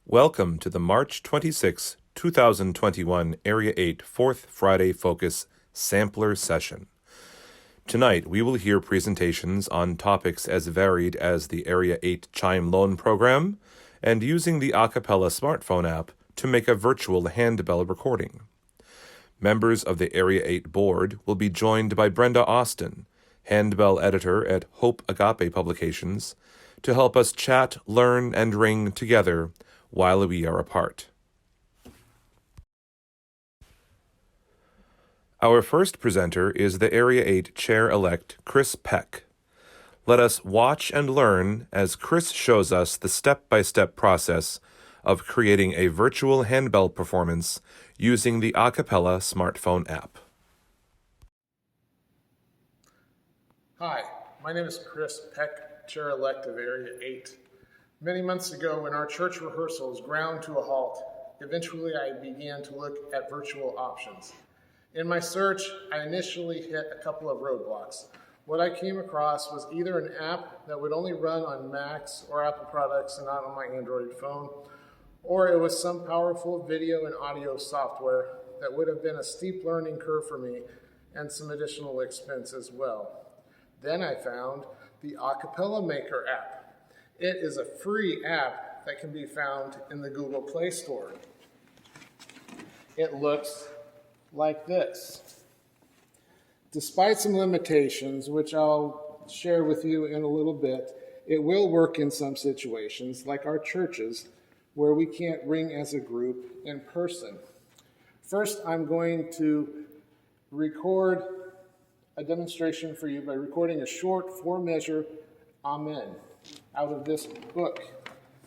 Welcome to the March 26, 2021 Area 8 Fourth Friday Focus Sampler Session. Tonight, we will hear presentations on topics as varied as the Area 8 Chime Loan Program and using the Acapella smartphone app to make a virtual handbell recording. Members of the Area 8 board will be joined by Brenda Austin, handbell editor at Hope Agape Publications, to help us chat, learn, and ring together while we are apart. Our first presenter is the Area 8 Chair-elect Chris Peck. Let us watch and learn as Chris shows us the step-by-step process of creating a virtual handbell performance using the Acapella smartphone app. Hi, my name is Chris Peck, Chair-elect of Area 8. Many months ago, when our church rehearsals ground to a halt, eventually I began to look at virtual options. In my search, I initially hit a couple of roadblocks. What I came across was either an app that would only run on Macs or Apple products and not on my Android phone, or it was some powerful video and audio software that would have been a steep learning curve for me and some additional expense as well. Then I found the Acapella Maker app. It is a free app that can be found in the Google Play Store. It looks like this. Despite some limitations, which I'll share with you in a little bit, it will work in some situations, like our churches, where we can't ring as a group in person. First, I'm going to record a demonstration for you by recording a short 4-measure Amen out of this book,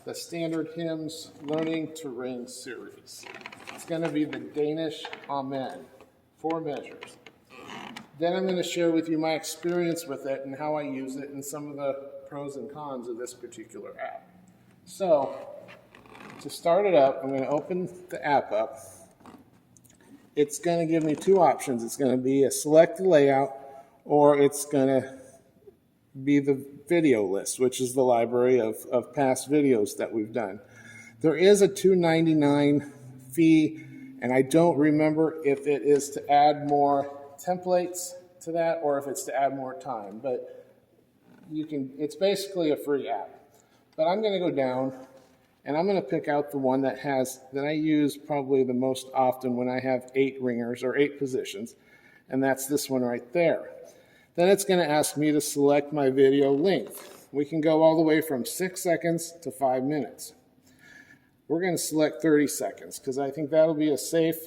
the Standard Hymns Learning to Ring series. It's going to be the Danish Amen, 4 measures. Then I'm going to share with you my experience with it and how I use it and some of the pros and cons of this particular app. So, to start it up, I'm going to open the app up. It's going to give me 2 options. It's going to be a select layout, or it's going to be the video list, which is the library of past videos that we've done. There is a $2.99 fee, and I don't remember if it is to add more templates to that or if it's to add more time, but it's basically a free app. But I'm going to go down and I'm going to pick out the one that I use probably the most often when I have 8 ringers or 8 positions, and that's this one right there. Then it's going to ask me to select my video length. We can go all the way from 6 seconds to 5 minutes. We're going to select 30 seconds because I think that'll be a safe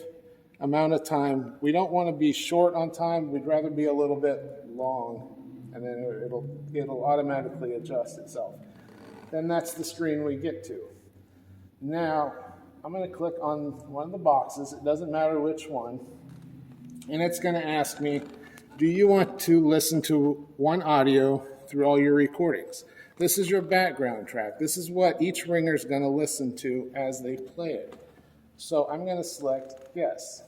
amount of time. We don't want to be short on time. We'd rather be a little bit long, and then it'll automatically adjust itself. Then that's the screen we get to. Now, I'm going to click on one of the boxes. It doesn't matter which one. And it's going to ask me, do you want to listen to one audio through all your recordings? This is your background track. This is what each ringer is going to listen to as they play it. So I'm going to select yes.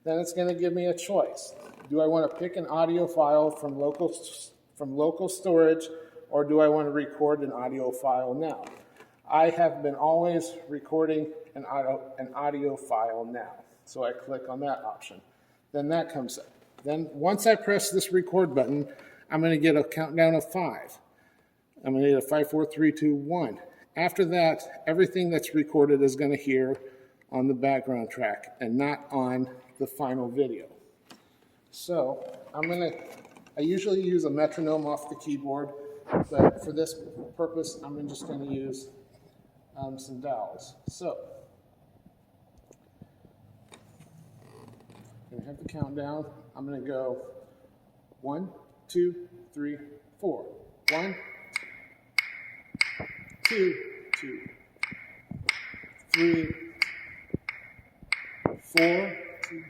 Then it's going to give me a choice. Do I want to pick an audio file from local storage, or do I want to record an audio file now? I have been always recording an audio file now. So I click on that option. Then that comes up. Then once I press this record button, I'm going to get a countdown of 5. I'm going to get a 5, 4, 3, 2, 1. After that, everything that's recorded is going to hear on the background track and not on the final video. So I usually use a metronome off the keyboard, but for this purpose, I'm just going to use some dowels. So I'm going to have the countdown. I'm going to go 1, 2, 3, 4. 1, 2, 3, 4, 2,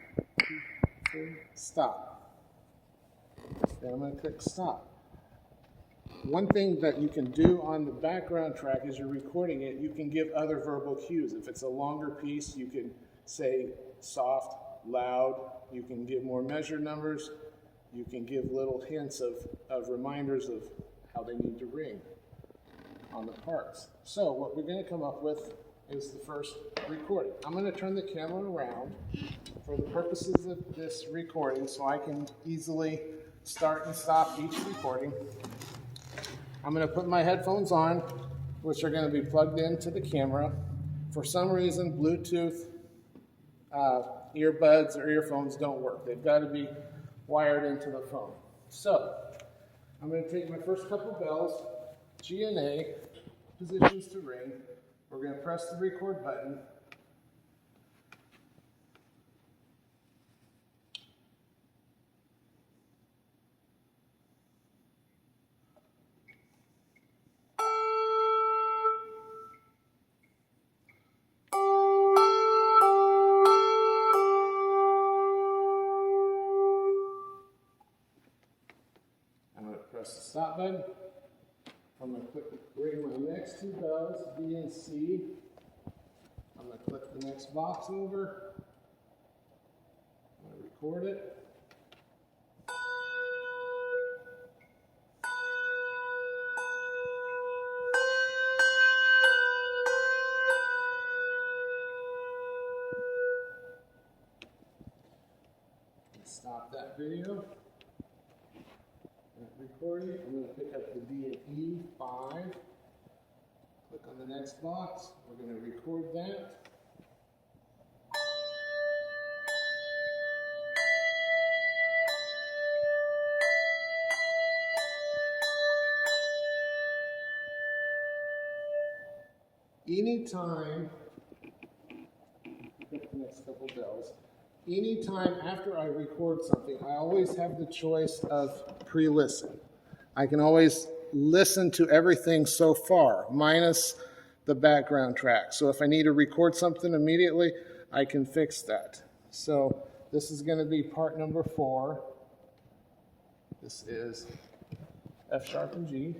4, stop. Then I'm going to click stop. One thing that you can do on the background track as you're recording it, you can give other verbal cues. If it's a longer piece, you can say soft, loud. You can give more measure numbers. You can give little hints of reminders of how they need to ring on the parts. So what we're going to come up with is the first recording. I'm going to turn the camera around for the purposes of this recording so I can easily start and stop each recording. I'm going to put my headphones on, which are going to be plugged into the camera. For some reason, Bluetooth earbuds or earphones don't work. They've got to be wired into the phone. So, I'm going to take my first couple bells, G and A, positions to ring. We're going to press the record button. I'm going to press the stop button. I'm going to ring my next two bells, B and C. I'm going to click the next box over. I'm going to record it. Stop that video. Recording. I'm going to pick up the D and E 5. Click on the next box. We're going to record that. Anytime, pick the next couple bells. Anytime after I record something, I always have the choice of pre-listen. I can always listen to everything so far, minus the background track. So if I need to record something immediately, I can fix that. So this is going to be part number 4. This is F sharp and G.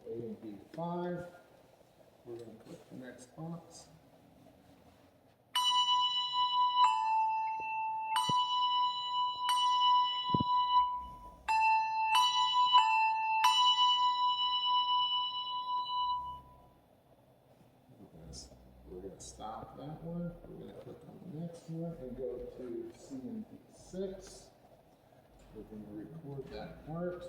A&B5. We're going to click the next box. We're going to stop that one. We're going to click on the next one and go to C and D6. We're going to record that part.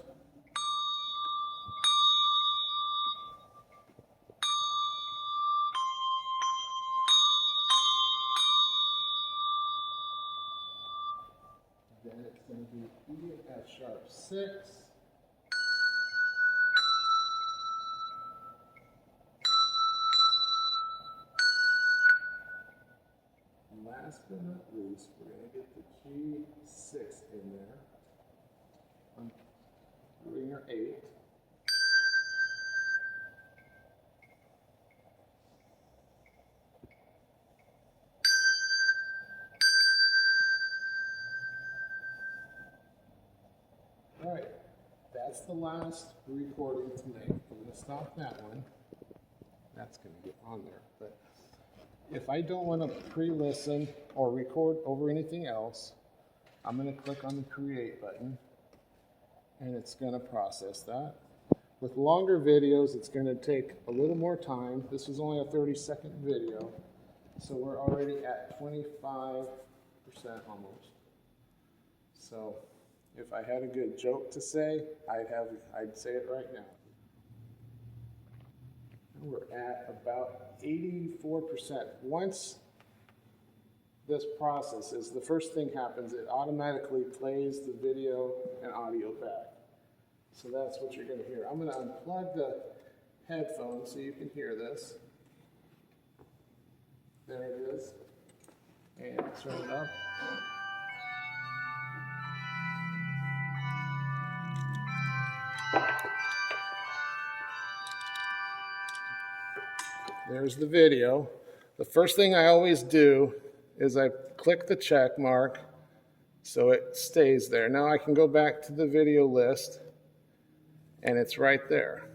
Then it's going to be E at F sharp 6. Last but not least, we're going to get the G6 in there. I'm doing your 8. All right, that's the last recording to make. I'm going to stop that one. That's going to get on there. But if I don't want to pre-listen or record over anything else, I'm going to click on the Create button, and it's going to process that. With longer videos, it's going to take a little more time. This is only a 30-second video, so we're already at 25% almost. So if I had a good joke to say, I'd say it right now. We're at about 84%. Once this processes, the first thing happens, it automatically plays the video and audio back. So that's what you're going to hear. I'm going to unplug the headphones so you can hear this. There it is. And turn it up. There's the video. The first thing I always do is I click the check mark so it stays there. Now I can go back to the video list and it's right there.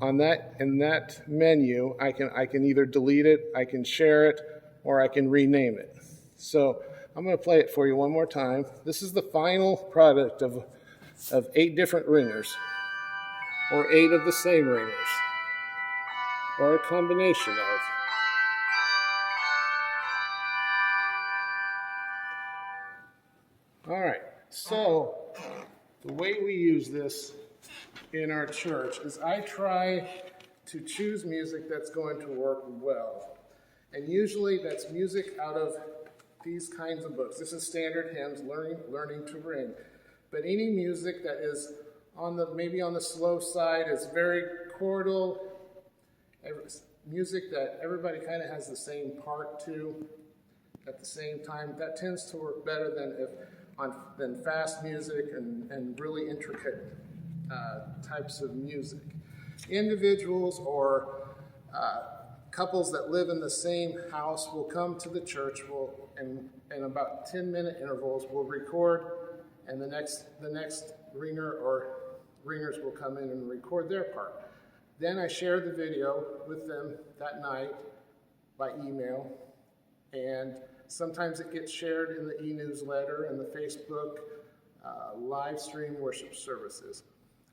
In that menu, I can either delete it, I can share it, or I can rename it. So I'm going to play it for you one more time. This is the final product of 8 different ringers, or 8 of the same ringers, or a combination of. All right, so the way we use this in our church is I try to choose music that's going to work well. And usually that's music out of these kinds of books. This is standard hymns, learning to ring. But any music that is maybe on the slow side is very chordal, music that everybody kind of has the same part to at the same time, that tends to work better than fast music and really intricate types of music. Individuals or couples that live in the same house will come to the church, and in about 10-minute intervals will record, and the next ringer or ringers will come in and record their part. Then I share the video with them that night by email, and sometimes it gets shared in the e-newsletter and the Facebook live stream worship services.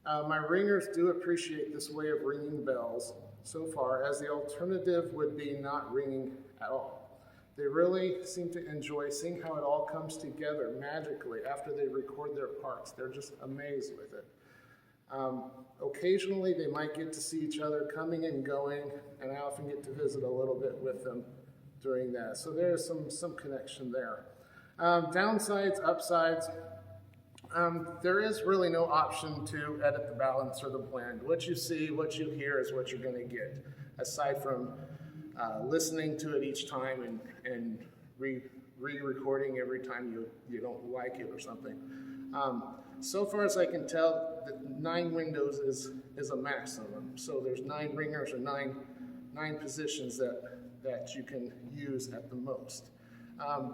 My ringers do appreciate this way of ringing bells so far, as the alternative would be not ringing at all. They really seem to enjoy seeing how it all comes together magically after they record their parts. They're just amazed with it. Occasionally they might get to see each other coming and going, and I often get to visit a little bit with them during that. So there's some connection there. Downsides, upsides. There is really no option to edit the balance or the blend. What you see, what you hear is what you're going to get, aside from listening to it each time and re-recording every time you don't like it or something. So far as I can tell, 9 windows is a maximum. So there's 9 ringers or nine positions that you can use at the most.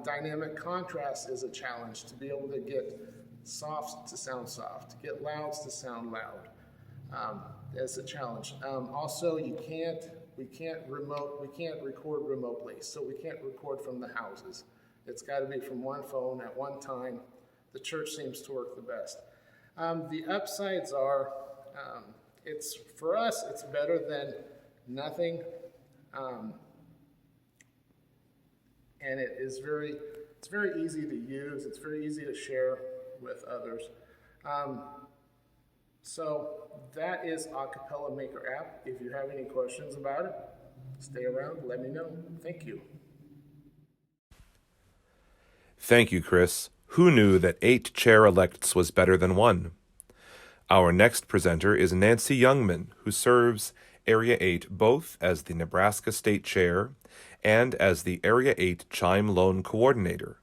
Dynamic contrast is a challenge, to be able to get softs to sound soft, get louds to sound loud. That's a challenge. Also, we can't record remotely, so we can't record from the houses. It's got to be from one phone at one time. The church seems to work the best. The upsides are, for us, it's better than nothing, and it's very easy to use. It's very easy to share with others. So that is Acapella Maker app. If you have any questions about it, stay around, let me know. Thank you. Thank you, Chris. Who knew that 8 chair-elects was better than 1? Our next presenter is Nancy Youngman, who serves Area 8 both as the Nebraska State Chair and as the Area 8 Chime Loan Coordinator.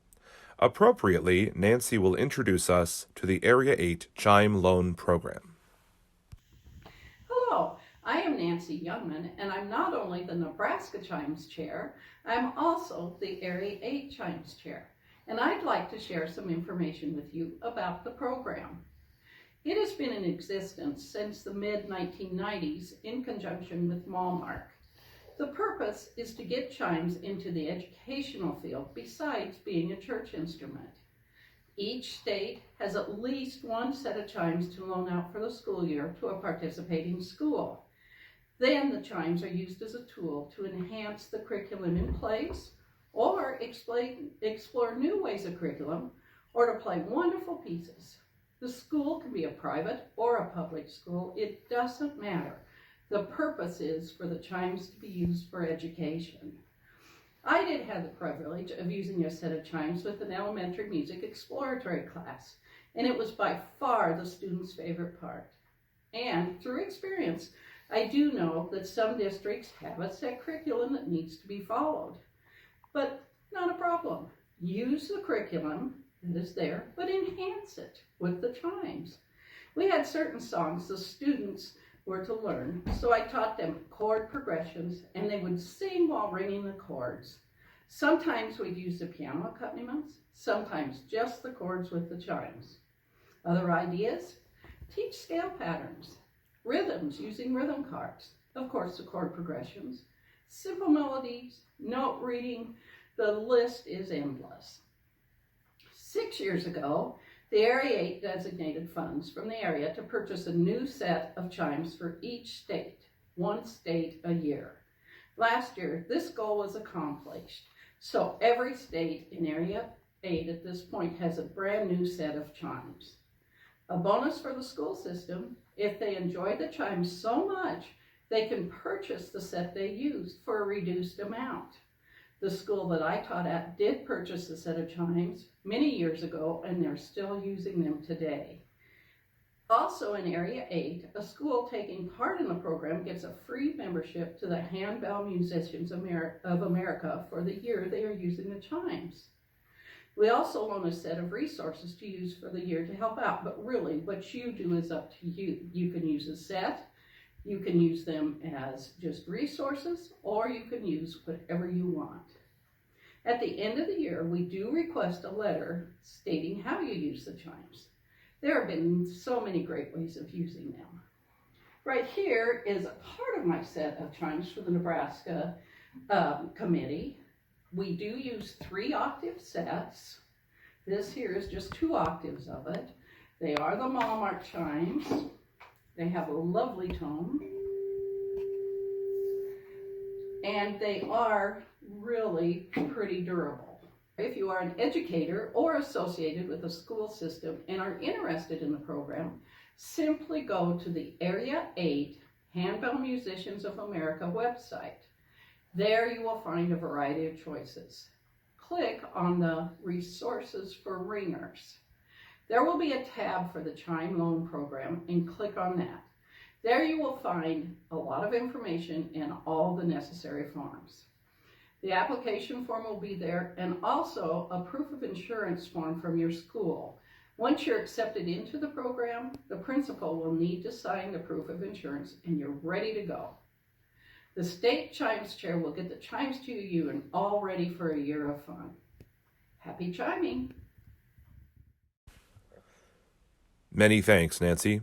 Appropriately, Nancy will introduce us to the Area 8 Chime Loan Program. Hello, I am Nancy Youngman, and I'm not only the Nebraska Chimes Chair, I'm also the Area 8 Chimes Chair, and I'd like to share some information with you about the program. It has been in existence since the mid-1990s in conjunction with Malmark. The purpose is to get chimes into the educational field besides being a church instrument. Each state has at least one set of chimes to loan out for the school year to a participating school. Then the chimes are used as a tool to enhance the curriculum in place, or explore new ways of curriculum, or to play wonderful pieces. The school can be a private or a public school, it doesn't matter. The purpose is for the chimes to be used for education. I did have the privilege of using a set of chimes with an elementary music exploratory class, and it was by far the students' favorite part. And through experience, I do know that some districts have a set curriculum that needs to be followed. But not a problem. Use the curriculum that is there, but enhance it with the chimes. We had certain songs the students were to learn, so I taught them chord progressions, and they would sing while ringing the chords. Sometimes we'd use the piano accompaniments, sometimes just the chords with the chimes. Other ideas? Teach scale patterns, rhythms using rhythm cards, of course the chord progressions, simple melodies, note reading, The list is endless. 6 years ago, the Area 8 designated funds from the area to purchase a new set of chimes for each state, one state a year. Last year, this goal was accomplished, so every state in Area 8 at this point has a brand new set of chimes. A bonus for the school system, if they enjoy the chimes so much, they can purchase the set they used for a reduced amount. The school that I taught at did purchase a set of chimes many years ago, and they're still using them today. Also in Area 8, a school taking part in the program gets a free membership to the Handbell Musicians of America for the year they are using the chimes. We also loan a set of resources to use for the year to help out, but really what you do is up to you. You can use a set, you can use them as just resources, or you can use whatever you want. At the end of the year, we do request a letter stating how you use the chimes. There have been so many great ways of using them. Right here is a part of my set of chimes for the Nebraska committee. We do use 3-octave sets. This here is just 2 octaves of it. They are the Malmark chimes. They have a lovely tone. And they are really pretty durable. If you are an educator or associated with a school system and are interested in the program, simply go to the Area 8 Handbell Musicians of America website. There you will find a variety of choices. Click on the Resources for Ringers. There will be a tab for the Chime Loan Program, and click on that. There you will find a lot of information and all the necessary forms. The application form will be there, and also a proof of insurance form from your school. Once you're accepted into the program, the principal will need to sign the proof of insurance, and you're ready to go. The State Chimes Chair will get the chimes to you and all ready for a year of fun. Happy chiming! Many thanks, Nancy.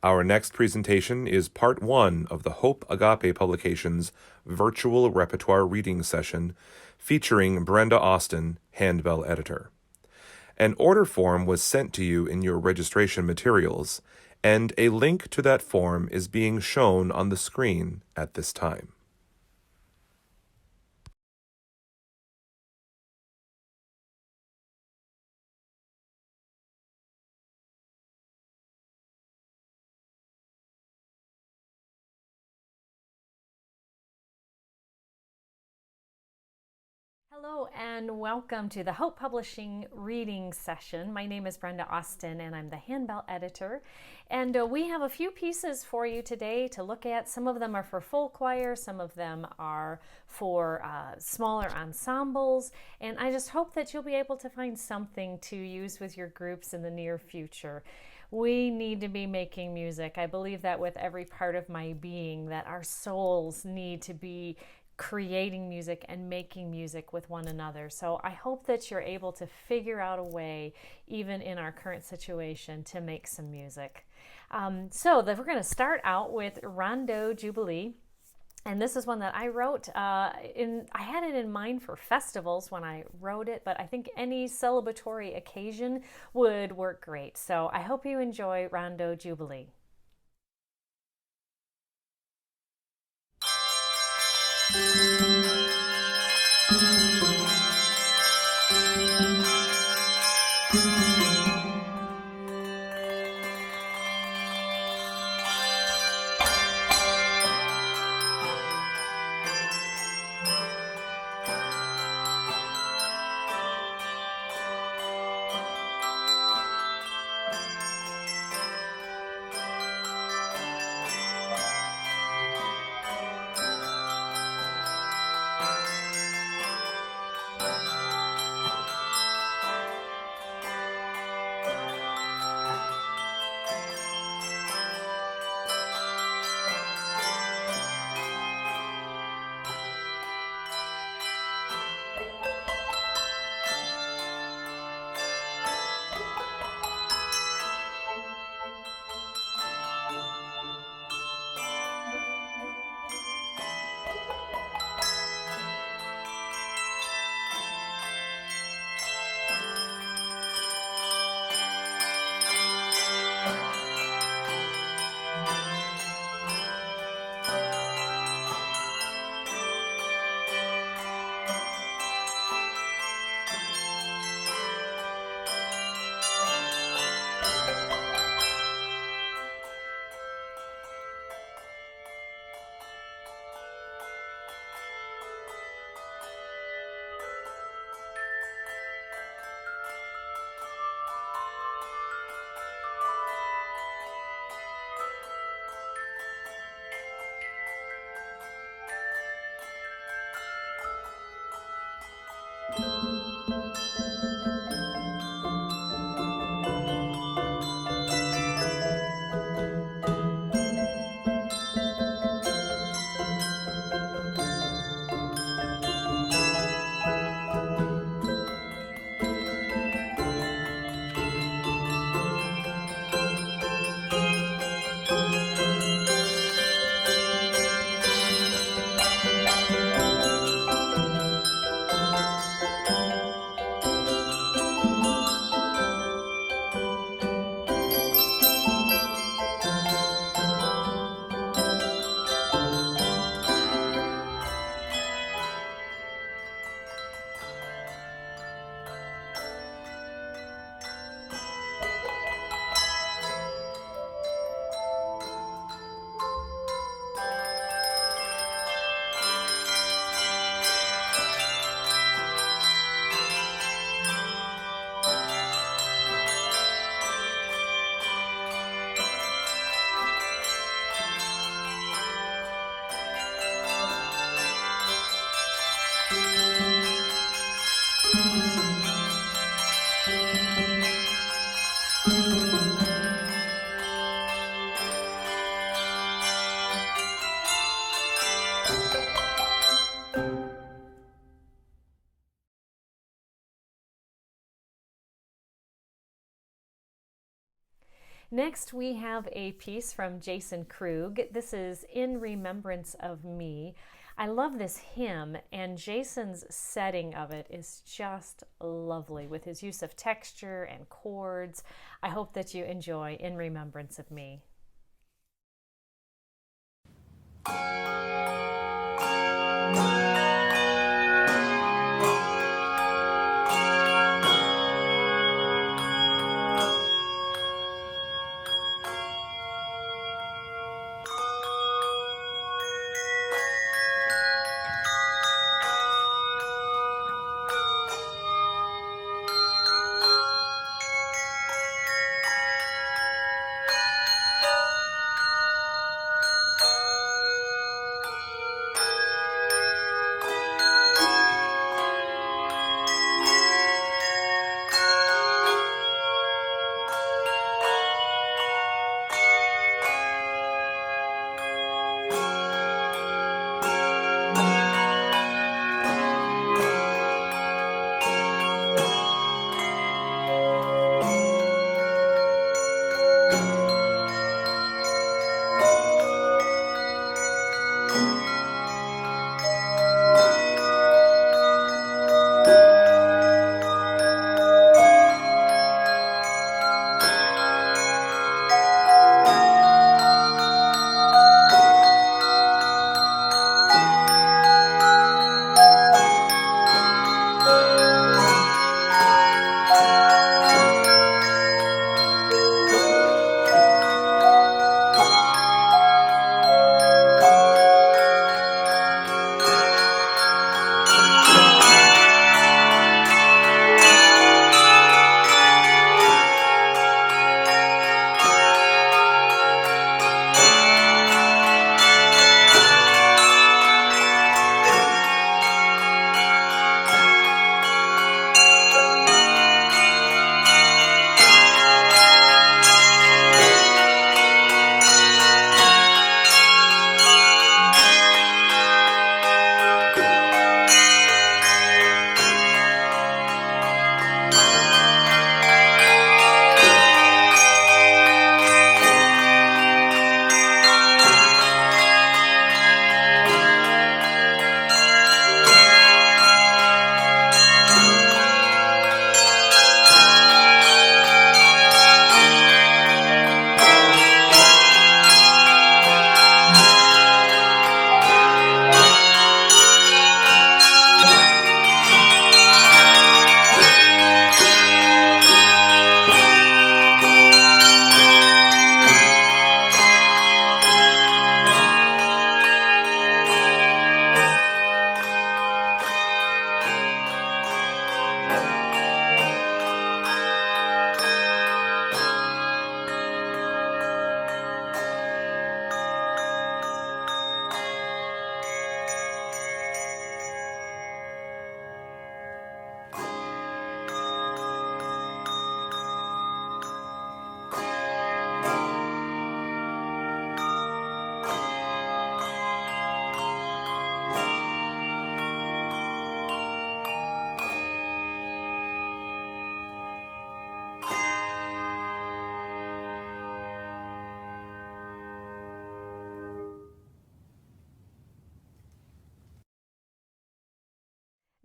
Our next presentation is part 1 of the Hope Agape Publications virtual repertoire reading session featuring Brenda Austin, Handbell Editor. An order form was sent to you in your registration materials, and a link to that form is being shown on the screen at this time. Hello and welcome to the Hope Publishing reading session. My name is Brenda Austin and I'm the Handbell Editor. And we have a few pieces for you today to look at. Some of them are for full choir, some of them are for smaller ensembles. And I just hope that you'll be able to find something to use with your groups in the near future. We need to be making music. I believe that with every part of my being, that our souls need to be creating music and making music with one another. So I hope that you're able to figure out a way, even in our current situation, to make some music. So we're going to start out with Rondo Jubilee. And this is one that I wrote. I had it in mind for festivals when I wrote it, but I think any celebratory occasion would work great. So I hope you enjoy Rondo Jubilee. Next, we have a piece from Jason Krug. This is In Remembrance of Me. I love this hymn, and Jason's setting of it is just lovely with his use of texture and chords. I hope that you enjoy In Remembrance of Me.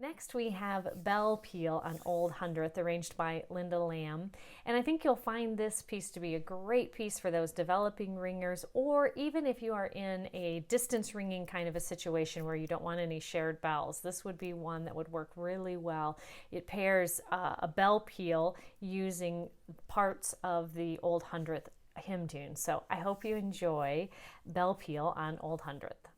Next, we have Bell Peal on Old Hundredth, arranged by Linda Lamb. And I think you'll find this piece to be a great piece for those developing ringers, or even if you are in a distance ringing kind of a situation where you don't want any shared bells. This would be one that would work really well. It pairs a bell peal using parts of the Old Hundredth hymn tune. So I hope you enjoy Bell Peal on Old Hundredth.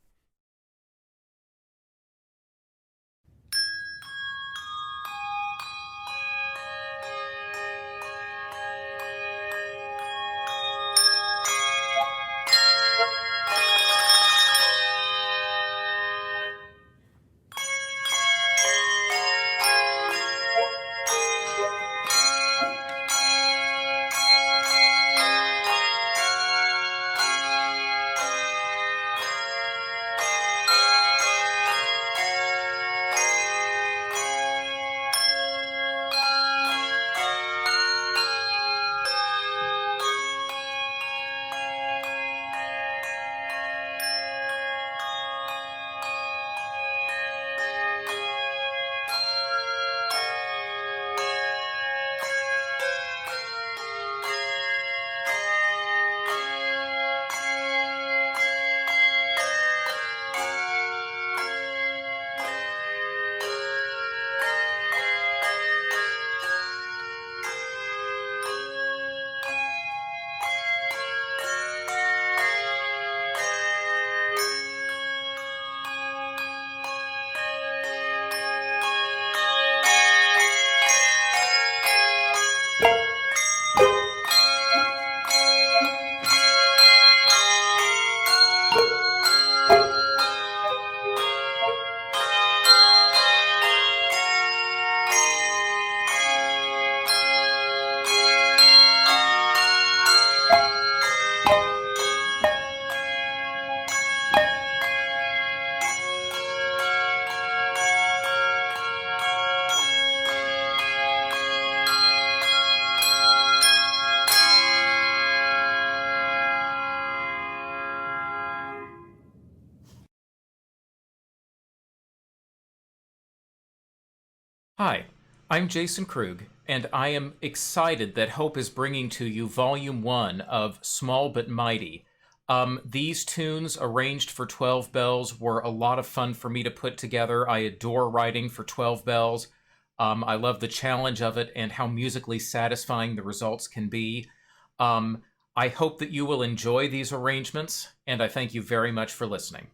Hi, I'm Jason Krug, and I am excited that Hope is bringing to you Volume 1 of Small But Mighty. These tunes, arranged for 12 bells, were a lot of fun for me to put together. I adore writing for 12 bells. I love the challenge of it and how musically satisfying the results can be. I hope that you will enjoy these arrangements, and I thank you very much for listening.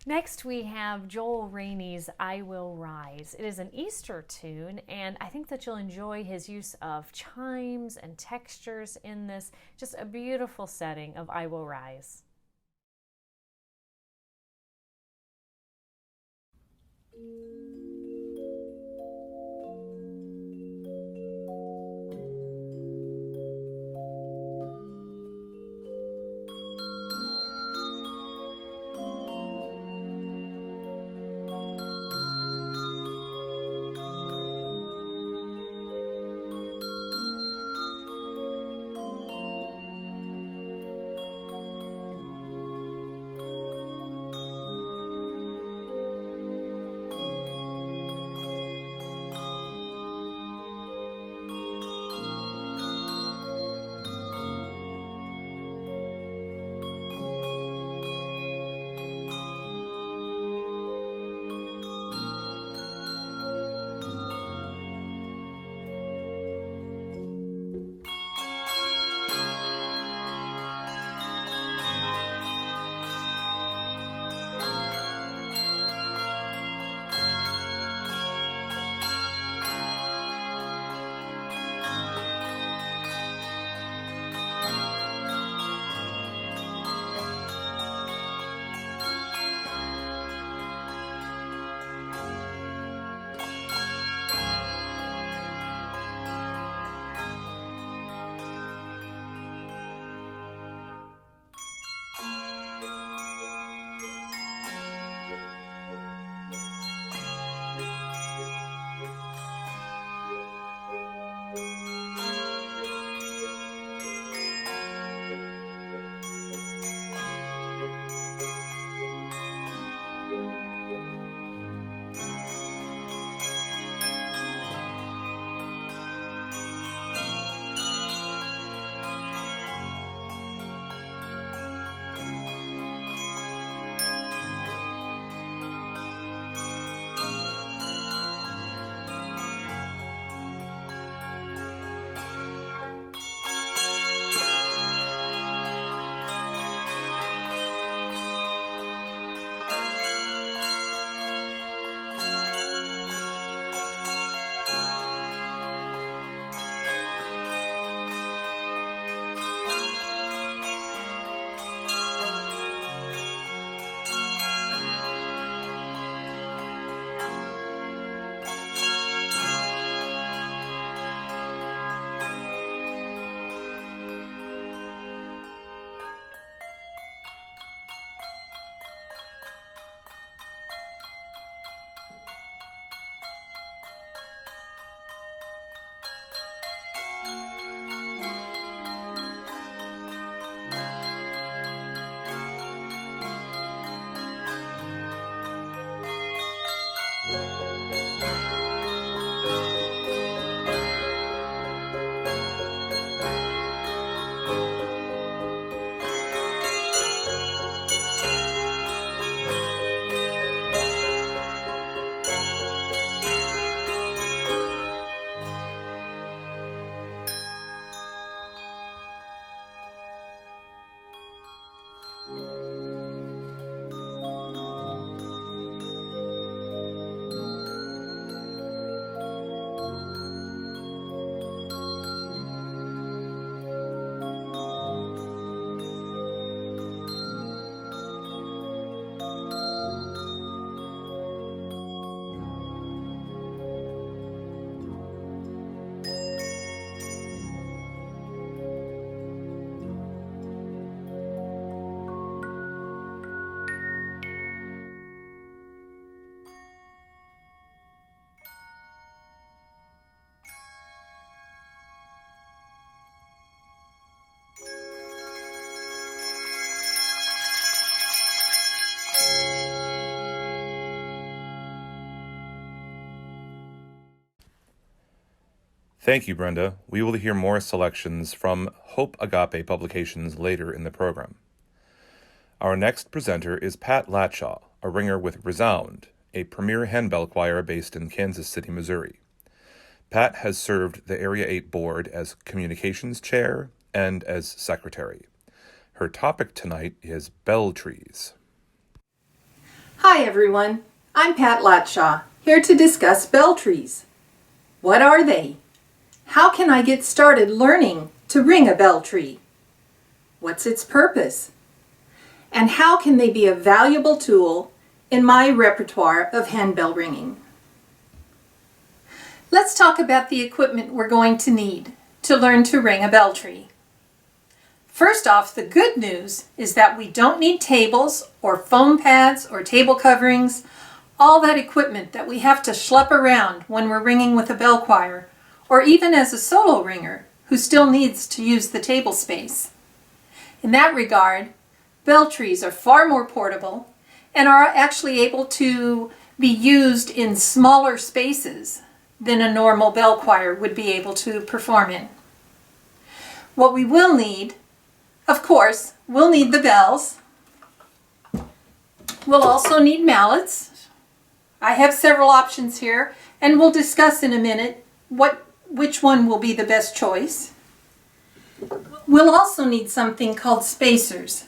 Next, we have Joel Rainey's I Will Rise. It is an Easter tune, and I think that you'll enjoy his use of chimes and textures in this. Just a beautiful setting of I Will Rise. Thank you, Brenda. We will hear more selections from Hope Agape publications later in the program. Our next presenter is Pat Latshaw, a ringer with Resound, a premier handbell choir based in Kansas City, Missouri. Pat has served the Area 8 Board as Communications Chair and as Secretary. Her topic tonight is bell trees. Hi everyone, I'm Pat Latshaw, here to discuss bell trees. What are they? How can I get started learning to ring a bell tree? What's its purpose? And how can they be a valuable tool in my repertoire of handbell ringing? Let's talk about the equipment we're going to need to learn to ring a bell tree. First off, the good news is that we don't need tables or foam pads or table coverings, all that equipment that we have to schlep around when we're ringing with a bell choir, or even as a solo ringer who still needs to use the table space. In that regard, bell trees are far more portable and are actually able to be used in smaller spaces than a normal bell choir would be able to perform in. What we will need, of course, we'll need the bells. We'll also need mallets. I have several options here, and we'll discuss in a minute which one will be the best choice. We'll also need something called spacers.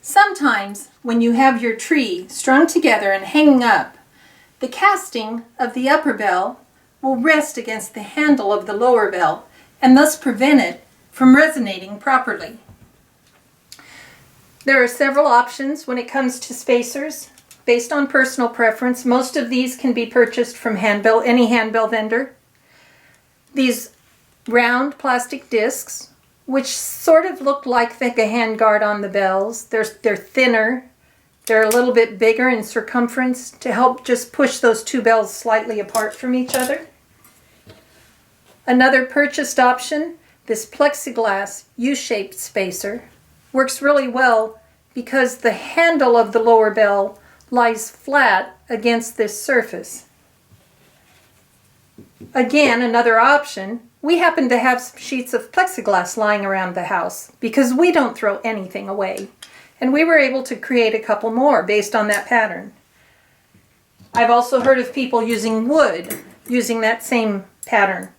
Sometimes when you have your tree strung together and hanging up, the casting of the upper bell will rest against the handle of the lower bell and thus prevent it from resonating properly. There are several options when it comes to spacers. Based on personal preference, most of these can be purchased from any handbell vendor. These round plastic discs, which sort of look like the handguard on the bells. They're thinner. They're a little bit bigger in circumference to help just push those two bells slightly apart from each other. Another purchased option, this plexiglass U-shaped spacer, works really well because the handle of the lower bell lies flat against this surface. Again, another option, we happen to have sheets of plexiglass lying around the house because we don't throw anything away. And we were able to create a couple more based on that pattern. I've also heard of people using wood, using that same pattern.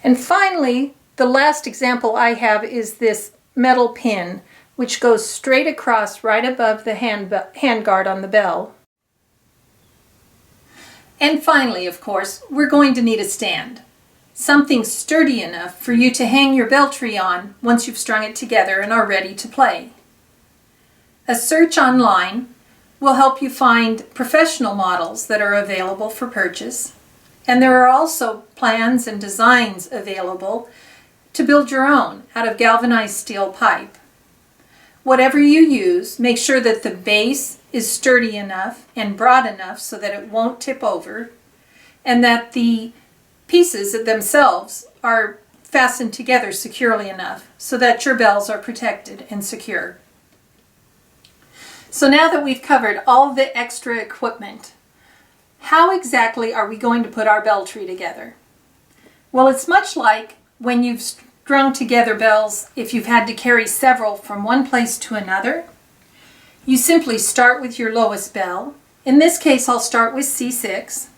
And finally, the last example I have is this metal pin, which goes straight across right above the handguard on the bell. And finally, of course, we're going to need a stand. Something sturdy enough for you to hang your bell tree on once you've strung it together and are ready to play. A search online will help you find professional models that are available for purchase. And there are also plans and designs available to build your own out of galvanized steel pipe. Whatever you use, make sure that the base is sturdy enough and broad enough so that it won't tip over, and that the pieces themselves are fastened together securely enough so that your bells are protected and secure. So now that we've covered all the extra equipment, how exactly are we going to put our bell tree together? Well, it's much like when you've strung together bells, if you've had to carry several from one place to another. You simply start with your lowest bell. In this case, I'll start with C6.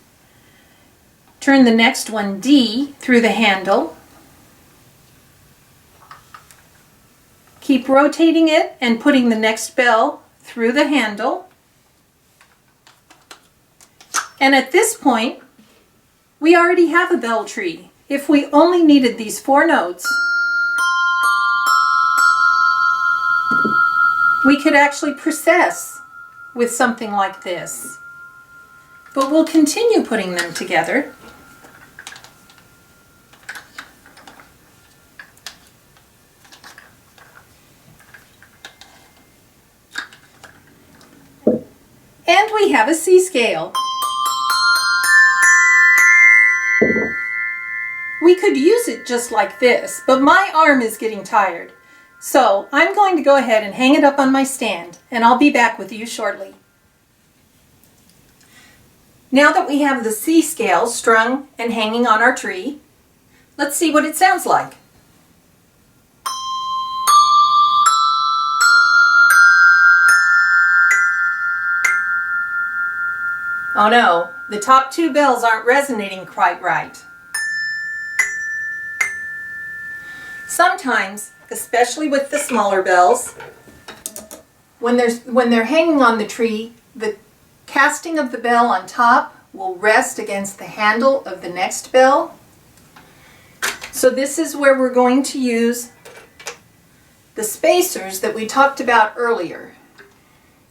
Turn the next one D through the handle. Keep rotating it and putting the next bell through the handle. And at this point, we already have a bell tree. If we only needed these 4 notes, we could actually process with something like this. But we'll continue putting them together. And we have a C scale. We could use it just like this, but my arm is getting tired. So I'm going to go ahead and hang it up on my stand, and I'll be back with you shortly. Now that we have the C scale strung and hanging on our tree, let's see what it sounds like. Oh no, the top 2 bells aren't resonating quite right. Sometimes, especially with the smaller bells, when they're hanging on the tree, the casting of the bell on top will rest against the handle of the next bell. So this is where we're going to use the spacers that we talked about earlier.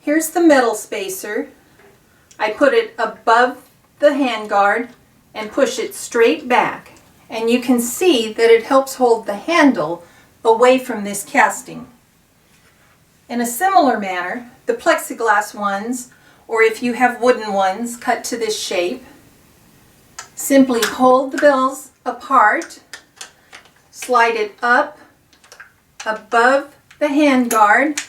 Here's the metal spacer. I put it above the handguard and push it straight back. And you can see that it helps hold the handle away from this casting. In a similar manner, the plexiglass ones, or if you have wooden ones cut to this shape, simply hold the bells apart, slide it up above the handguard,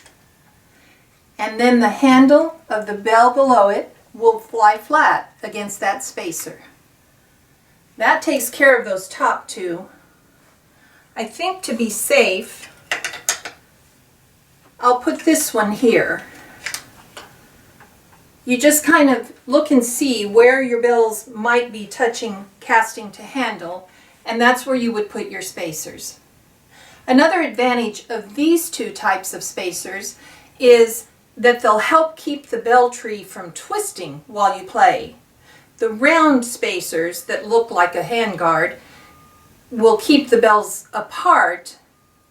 and then the handle of the bell below it will fly flat against that spacer. That takes care of those top two. I think to be safe, I'll put this one here. You just kind of look and see where your bells might be touching casting to handle, and that's where you would put your spacers. Another advantage of these two types of spacers is that they'll help keep the bell tree from twisting while you play. The round spacers that look like a handguard will keep the bells apart,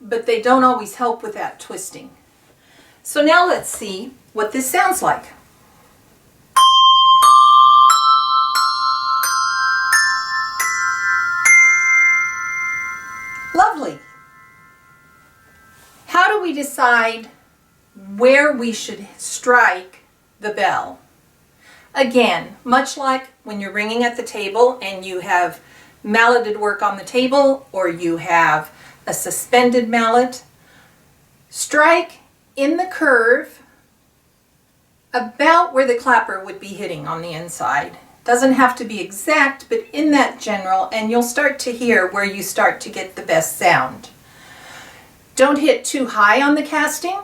but they don't always help with that twisting. So now let's see what this sounds like. Lovely. How do we decide where we should strike the bell? Again, much like when you're ringing at the table and you have malleted work on the table or you have a suspended mallet, strike in the curve about where the clapper would be hitting on the inside. Doesn't have to be exact, but in that general, and you'll start to hear where you start to get the best sound. Don't hit too high on the casting.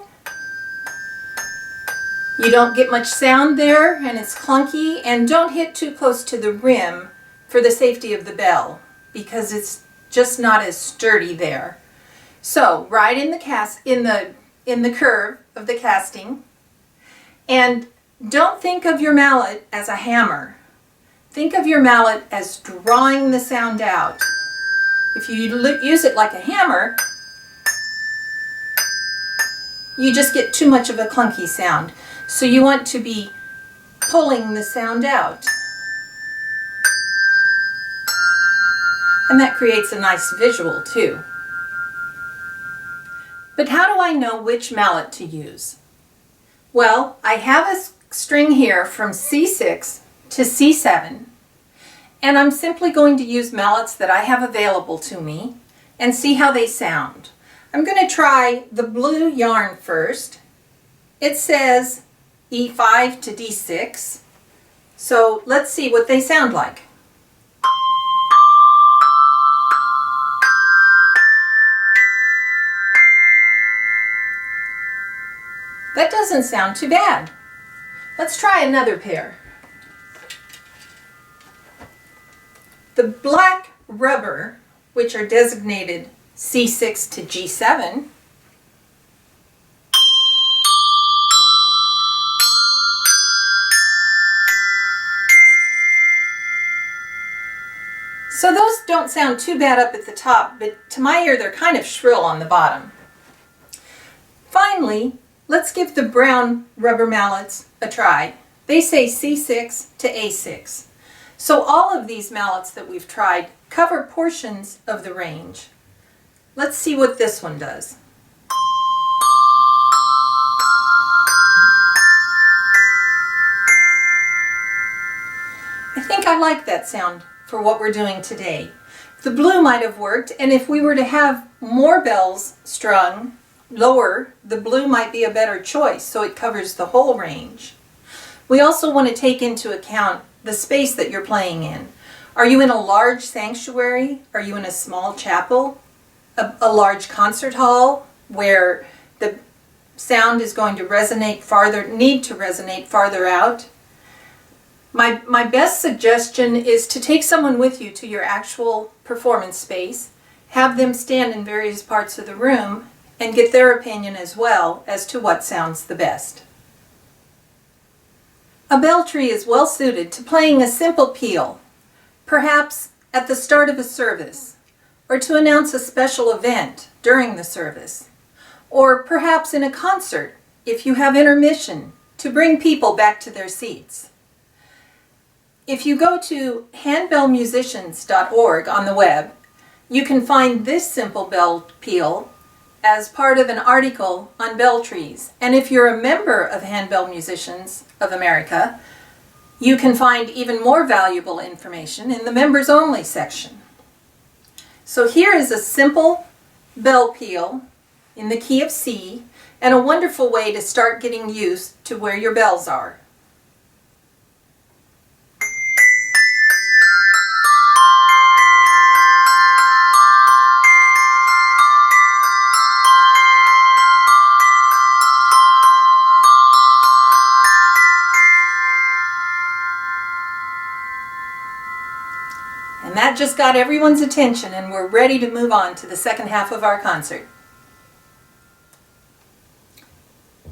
You don't get much sound there and it's clunky, and don't hit too close to the rim for the safety of the bell because it's just not as sturdy there. So right in the curve of the casting, and don't think of your mallet as a hammer. Think of your mallet as drawing the sound out. If you use it like a hammer, you just get too much of a clunky sound. So you want to be pulling the sound out. And that creates a nice visual too. But how do I know which mallet to use? Well, I have a string here from C6 to C7, and I'm simply going to use mallets that I have available to me and see how they sound. I'm going to try the blue yarn first. It says E5 to D6, so let's see what they sound like. That doesn't sound too bad. Let's try another pair. The black rubber, which are designated C6 to G7, so those don't sound too bad up at the top, but to my ear they're kind of shrill on the bottom. Finally, let's give the brown rubber mallets a try. They say C6 to A6. So all of these mallets that we've tried cover portions of the range. Let's see what this one does. I think I like that sound for what we're doing today. The blue might have worked, and if we were to have more bells strung lower, the blue might be a better choice, so it covers the whole range. We also want to take into account the space that you're playing in. Are you in a large sanctuary? Are you in a small chapel? A large concert hall where the sound is going to resonate farther, need to resonate farther out? My best suggestion is to take someone with you to your actual performance space, have them stand in various parts of the room, and get their opinion as well as to what sounds the best. A bell tree is well suited to playing a simple peal, perhaps at the start of a service, or to announce a special event during the service, or perhaps in a concert if you have intermission to bring people back to their seats. If you go to handbellmusicians.org on the web, you can find this simple bell peal as part of an article on bell trees. And if you're a member of Handbell Musicians of America, you can find even more valuable information in the members only section. So here is a simple bell peal in the key of C, and a wonderful way to start getting used to where your bells are. And that just got everyone's attention, and we're ready to move on to the second half of our concert.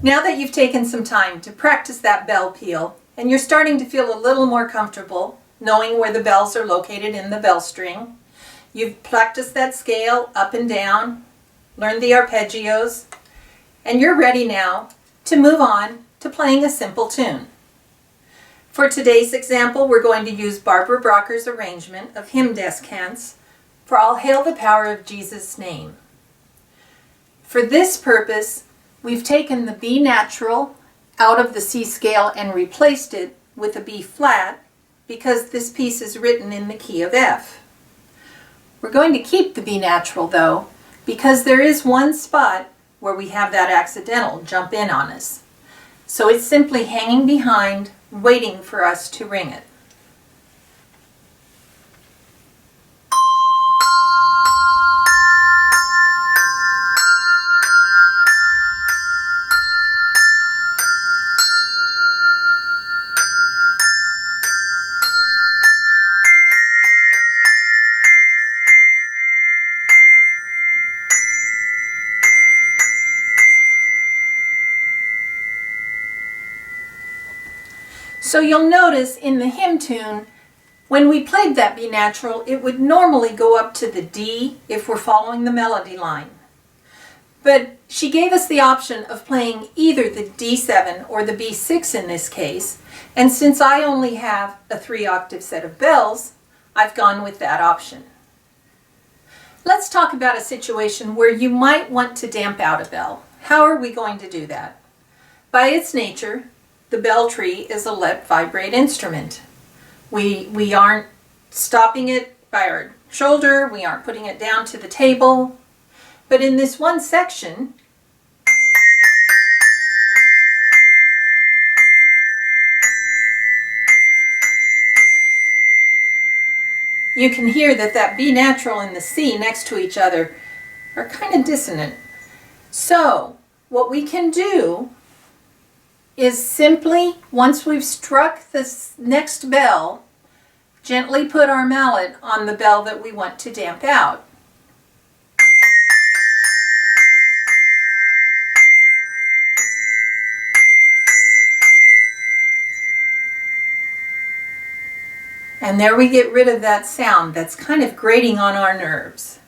Now that you've taken some time to practice that bell peal, and you're starting to feel a little more comfortable knowing where the bells are located in the bell string, you've practiced that scale up and down, learned the arpeggios, and you're ready now to move on to playing a simple tune. For today's example, we're going to use Barbara Brocker's arrangement of hymn descants for I'll Hail the Power of Jesus' Name. For this purpose, we've taken the B natural out of the C scale and replaced it with a B flat because this piece is written in the key of F. We're going to keep the B natural though, because there is one spot where we have that accidental jump in on us. So it's simply hanging behind, waiting for us to ring it. So you'll notice in the hymn tune, when we played that B natural, it would normally go up to the D if we're following the melody line. But she gave us the option of playing either the D7 or the B6 in this case, and since I only have a 3-octave set of bells, I've gone with that option. Let's talk about a situation where you might want to damp out a bell. How are we going to do that? By its nature, the bell tree is a let vibrate instrument. We aren't stopping it by our shoulder, we aren't putting it down to the table. But in this one section, you can hear that B natural and the C next to each other are kind of dissonant. So what we can do is simply, once we've struck this next bell, gently put our mallet on the bell that we want to damp out. And there we get rid of that sound that's kind of grating on our nerves.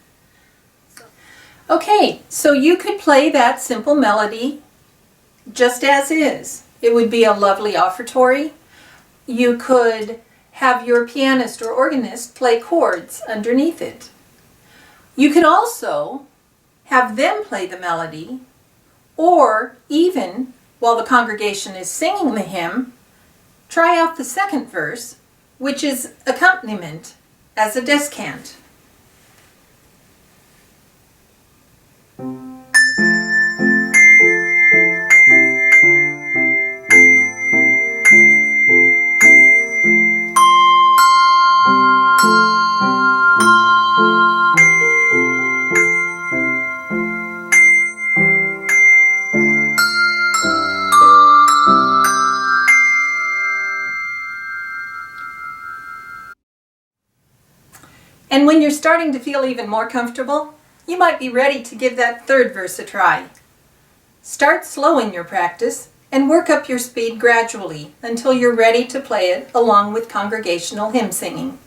Okay, so you could play that simple melody just as is. It would be a lovely offertory. You could have your pianist or organist play chords underneath it. You could also have them play the melody, or even while the congregation is singing the hymn, try out the second verse, which is accompaniment as a descant. And when you're starting to feel even more comfortable, you might be ready to give that third verse a try. Start slow in your practice and work up your speed gradually until you're ready to play it along with congregational hymn singing.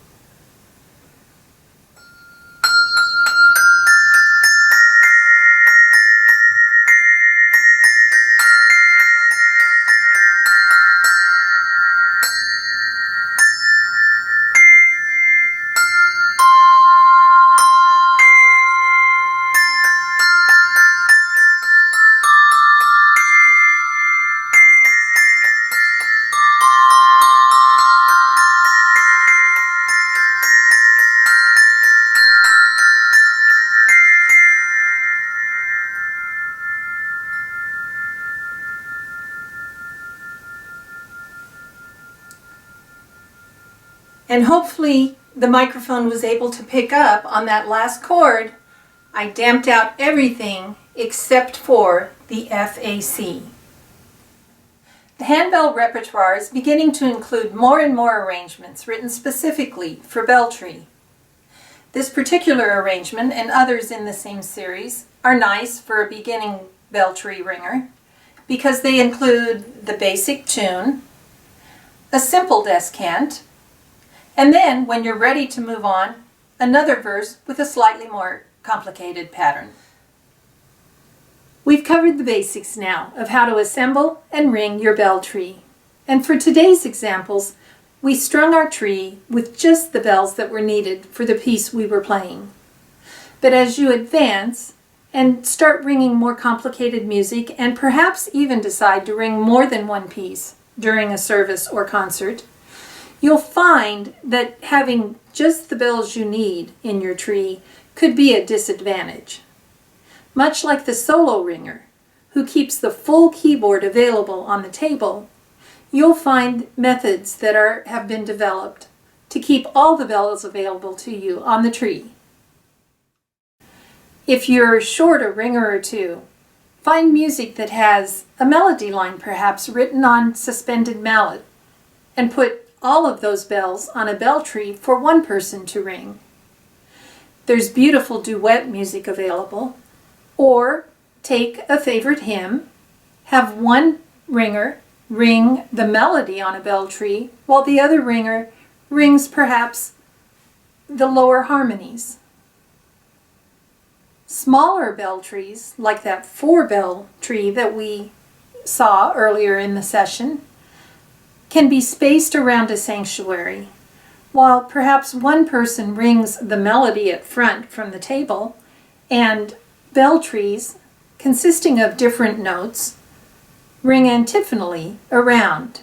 And hopefully the microphone was able to pick up on that last chord. I damped out everything except for the FAC. The handbell repertoire is beginning to include more and more arrangements written specifically for Belltree. This particular arrangement and others in the same series are nice for a beginning Belltree ringer because they include the basic tune, a simple descant, and then, when you're ready to move on, another verse with a slightly more complicated pattern. We've covered the basics now of how to assemble and ring your bell tree. And for today's examples, we strung our tree with just the bells that were needed for the piece we were playing. But as you advance and start ringing more complicated music and perhaps even decide to ring more than one piece during a service or concert, you'll find that having just the bells you need in your tree could be a disadvantage. Much like the solo ringer, who keeps the full keyboard available on the table, you'll find methods that have been developed to keep all the bells available to you on the tree. If you're short a ringer or two, find music that has a melody line perhaps written on suspended mallet and put all of those bells on a bell tree for one person to ring. There's beautiful duet music available, or take a favorite hymn, have one ringer ring the melody on a bell tree while the other ringer rings perhaps the lower harmonies. Smaller bell trees, like that 4-bell tree that we saw earlier in the session, can be spaced around a sanctuary, while perhaps one person rings the melody at front from the table, and bell trees, consisting of different notes, ring antiphonally around.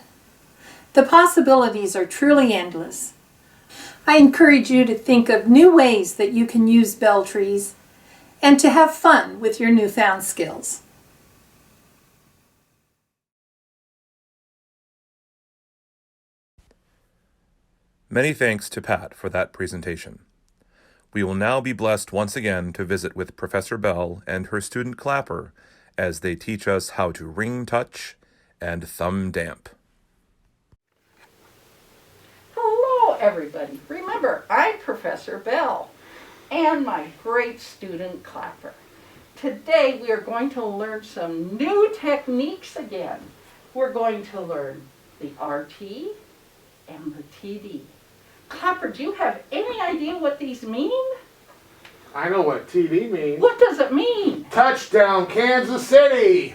The possibilities are truly endless. I encourage you to think of new ways that you can use bell trees and to have fun with your newfound skills. Many thanks to Pat for that presentation. We will now be blessed once again to visit with Professor Bell and her student Clapper as they teach us how to ring touch and thumb damp. Hello, everybody. Remember, I'm Professor Bell and my great student Clapper. Today we are going to learn some new techniques again. We're going to learn the RT and the TD. Clapper, do you have any idea what these mean? I know what TD means. What does it mean? Touchdown, Kansas City!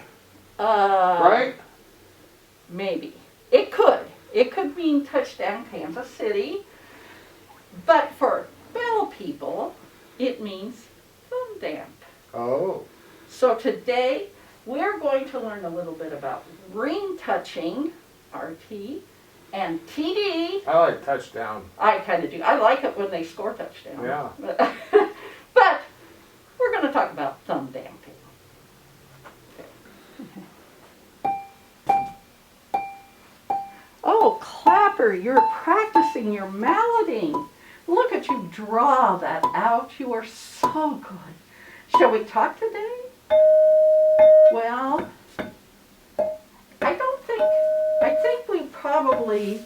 Right? Maybe. It could. It could mean touchdown, Kansas City. But for Bell people, it means thumb damp. Oh. So today, we're going to learn a little bit about ring touching, RT, and TD. I like touchdown. I kind of do. I like it when they score touchdowns. Yeah. But we're going to talk about thumb damping. Oh, Clapper, you're practicing your malleting. Look at you draw that out. You are so good. Shall we talk today? Well, I think we probably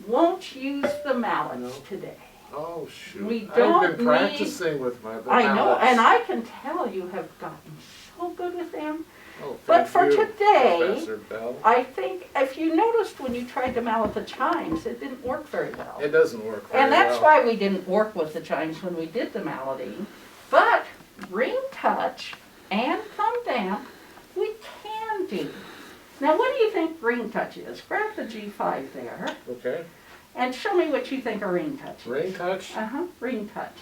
won't use the mallets today. Oh, shoot. We I've don't been practicing with my I know, mallets. and I can tell you have gotten so good with them. Oh, But thank for you, today, Professor Bell. I think if you noticed when you tried to mallet the chimes, it didn't work very well. It doesn't work very And that's well. why we didn't work with the chimes when we did the malleting. But ring touch and thumb damp, we can do. Now, what do you think ring touch is? Grab the G5 there Okay. and show me what you think a ring touch is. Ring touch? Ring touch.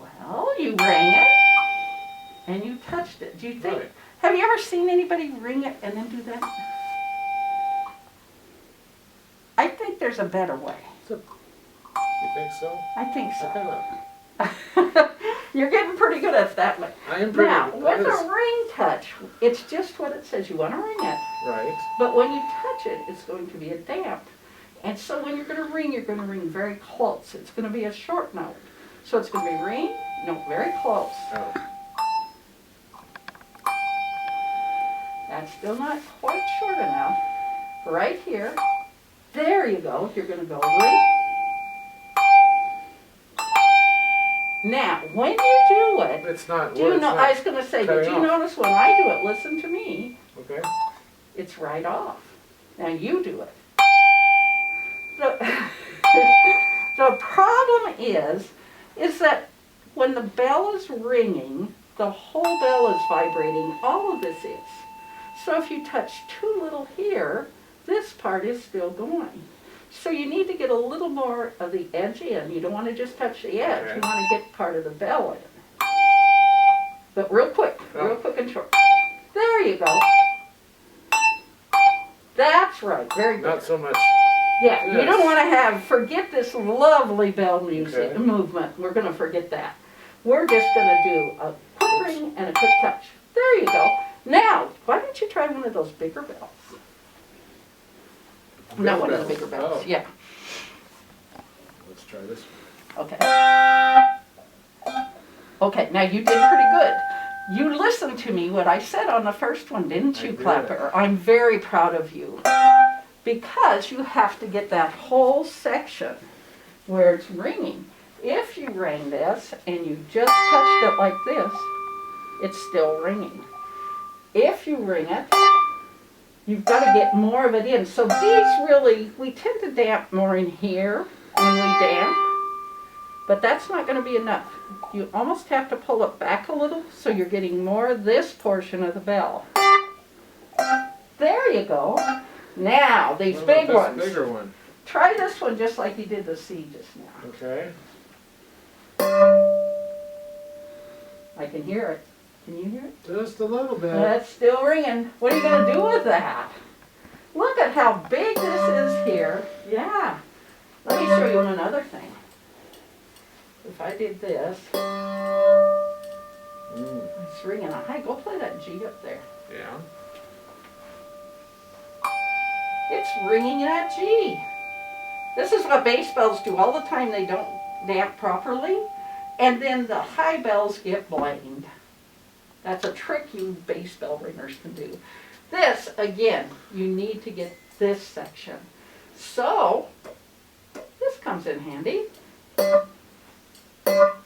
Well, you rang it and you touched it. Do you think, Right. have you ever seen anybody ring it and then do that? I think there's a better way. You think so? I think I so. kinda, You're getting pretty good at that way. I am pretty Now, good. with That is a ring touch, it's just what it says. You want to ring it, right. but when you touch it, it's going to be a damp. And so when you're going to ring very close. It's going to be a short note. So it's going to be ring, note very close. Oh. That's still not quite short enough. Right here. There you go. You're going to go ring. Now, when you do it, It's not. do you it's know? not I was going to say, cutting did you off. notice when I do it? Listen to me. Okay. It's right off. Now you do it. The, the problem is that when the bell is ringing, the whole bell is vibrating. All of this is. So if you touch too little here, this part is still going. So you need to get a little more of the edge in. You don't want to just touch the edge. Okay. You want to get part of the bell in. But real quick and short. There you go. That's right. Very good. Not so much. Yeah, you Yes. don't want to forget this lovely bell music Okay. movement. We're going to forget that. We're just going to do a quick ring and a quick touch. There you go. Now, why don't you try one of those bigger bells? No, one of the bigger bells. Oh. Yeah. Let's try this one. Okay. Okay, now you did pretty good. You listened to me, what I said on the first one, didn't I you, did. Clapper? I'm very proud of you. Because you have to get that whole section where it's ringing. If you rang this and you just touched it like this, it's still ringing. If you ring it, you've got to get more of it in. So these really, we tend to damp more in here when we damp, but that's not going to be enough. You almost have to pull it back a little so you're getting more of this portion of the bell. There you go. Now, these What big about ones. this bigger one. Try this one just like you did the C just now. Okay. I can hear it. Can you hear it? Just a little bit. That's still ringing. What are you going to do with that? Look at how big this is here. Yeah. Let me show you another thing. If I did this, it's ringing a high. Go play that G up there. Yeah. It's ringing that G. This is what bass bells do all the time. They don't damp properly. And then the high bells get blamed. That's a trick you bass bell ringers can do. This, again, you need to get this section. So, this comes in handy.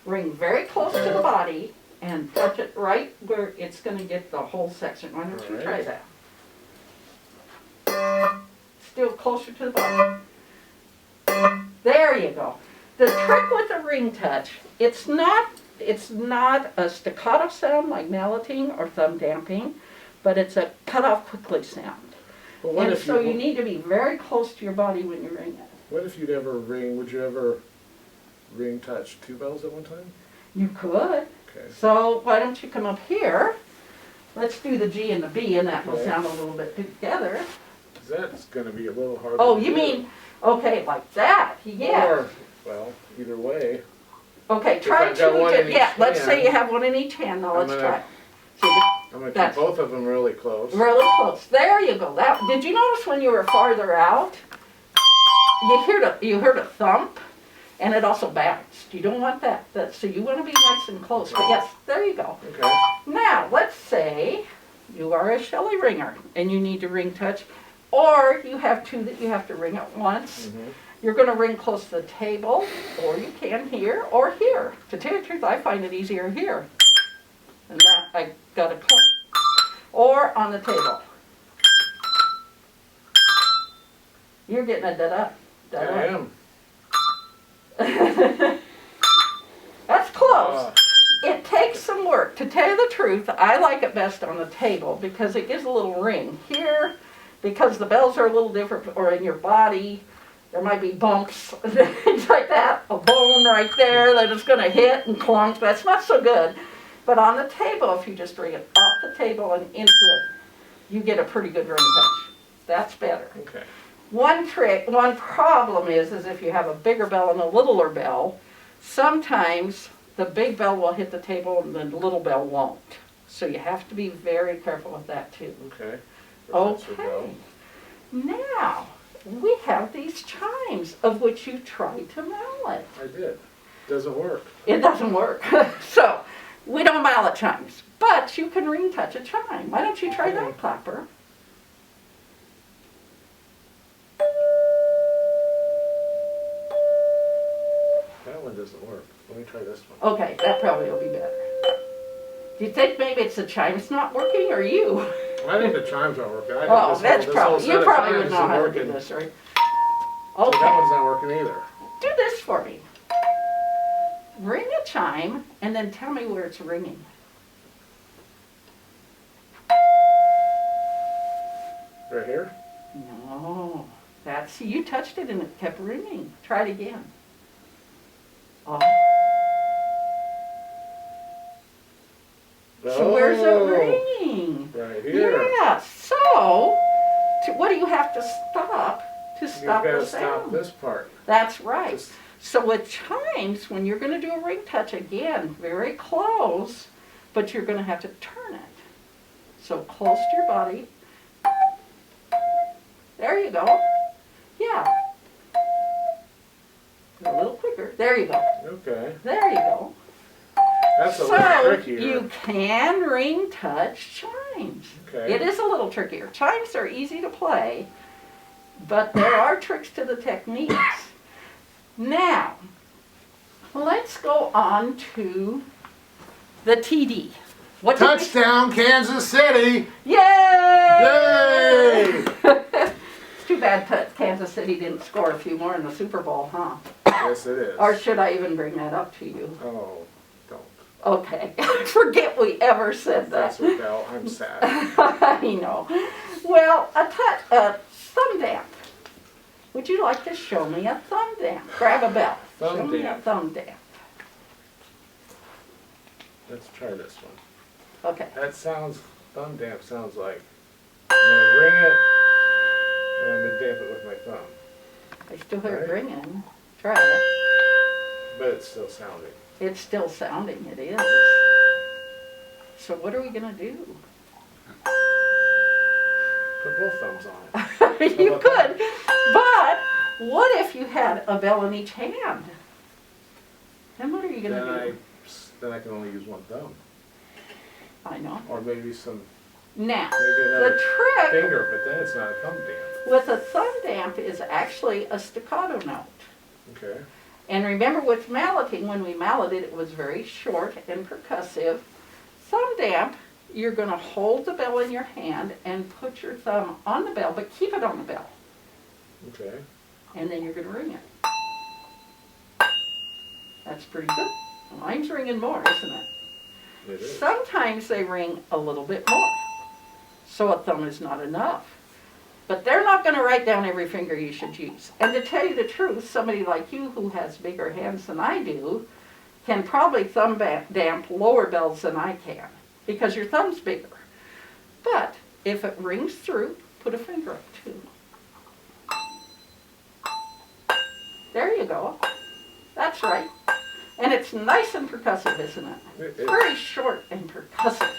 Ring very close to the body and touch it right where it's going to get the whole section. Why don't you try that? Still closer to the body. There you go. The trick with the ring touch, it's not a staccato sound like malleting or thumb damping, but it's a cut off quickly sound. But what And if so you need to be very close to your body when you ring it. What if you'd ever ring? Would you ever ring touch two bells at one time? You could. Okay. So why don't you come up here? Let's do the G and the B, and that will Okay. sound a little bit together. 'Cause that's going to be a little hard. Oh, to you do. mean, okay, like that, yeah. Or, well, either way. Okay, try I've got two, one in yeah, each let's hand, say you have one in each hand, now I'm let's gonna- try. See, I'm going to keep That's- both of them really close. really close, there you go. That, did you notice when you were farther out, you heard a thump, and it also bounced. You don't want that, so you want to be nice and close, but yes, there you go. Okay. Now, let's say you are a Shelley ringer, and you need to ring touch, or you have two that you have to ring at once, You're going to ring close to the table, or you can here or here. To tell you the truth, I find it easier here. And that I got a clunk. Or on the table. You're getting a da-da. Da-da. I am. That's close. It takes some work. To tell you the truth, I like it best on the table because it gives a little ring. Here, because the bells are a little different, or in your body, there might be bumps, things like that. A bone right there that it's going to hit and clunk. That's not so good. But on the table, if you just ring it off the table and into it, you get a pretty good ring touch. That's better. Okay. One problem is if you have a bigger bell and a littler bell, sometimes the big bell will hit the table and the little bell won't. So you have to be very careful with that too. Okay. Okay. Now, we have these chimes of which you tried to mallet. I did. Doesn't work. It doesn't work. So, we don't mallet chimes, but you can ring touch a chime. Why don't you try that, Clapper? That one doesn't work. Let me try this one. Okay, that probably will be better. Do you think maybe it's the chimes not working or you? I think the chimes aren't working. I think Oh, this that's whole probably, set you of probably chimes would know isn't how to working. do this, right? So that Okay, one's not working either. do this for me. Ring a chime and then tell me where it's ringing. Right here? No, that's, you touched it and it kept ringing. Try it again. Oh. So where's it ringing? Right here. Yeah, so what do you have to stop to You've stop got the to stop sound? this part. That's right. Just- So with chimes, when you're going to do a ring touch again, very close, but you're going to have to turn it. So close to your body. There you go. Yeah. A little quicker. There you go. Okay. There you go. That's a little trickier. You can ring touch chimes. Okay. It is a little trickier. Chimes are easy to play, but there are tricks to the techniques. Now, let's go on to the TD. What did we- Touchdown, Kansas City! Yay! Yay! It's too bad Kansas City didn't score a few more in the Super Bowl, huh? Yes, it is. Or should I even bring that up to you? Oh, don't. Okay, forget we ever said that. That's what Bell. I'm sad. I know. Well, a thumb damp. Would you like to show me a thumb damp? Grab a bell. Thumb Show me a damp. thumb damp. Let's try this one. Okay. That sounds, thumb damp sounds like I'm going to ring it and I'm going to damp it with my thumb. I still hear it Right. ringing. Try it. But it's still sounding. It's still sounding. It is. So what are we going to do? Put both thumbs on it. You about could, but what if you had a bell in each hand? Then what are you going to do? Then I can only use one thumb. I know. Or maybe some, Now, maybe another the trick finger, but then it's not a thumb damp. with a thumb damp is actually a staccato note. Okay. And remember with malleting, when we malleted, it was very short and percussive. Thumb damp, you're going to hold the bell in your hand and put your thumb on the bell, but keep it on the bell. Okay. And then you're going to ring it. That's pretty good. Mine's ringing more, isn't it? It is. Sometimes they ring a little bit more. So a thumb is not enough. But they're not going to write down every finger you should use. And to tell you the truth, somebody like you who has bigger hands than I do can probably thumb damp lower bells than I can because your thumb's bigger. But if it rings through, put a finger up too. There you go. That's right. And it's nice and percussive, isn't it? It is. Very short and percussive.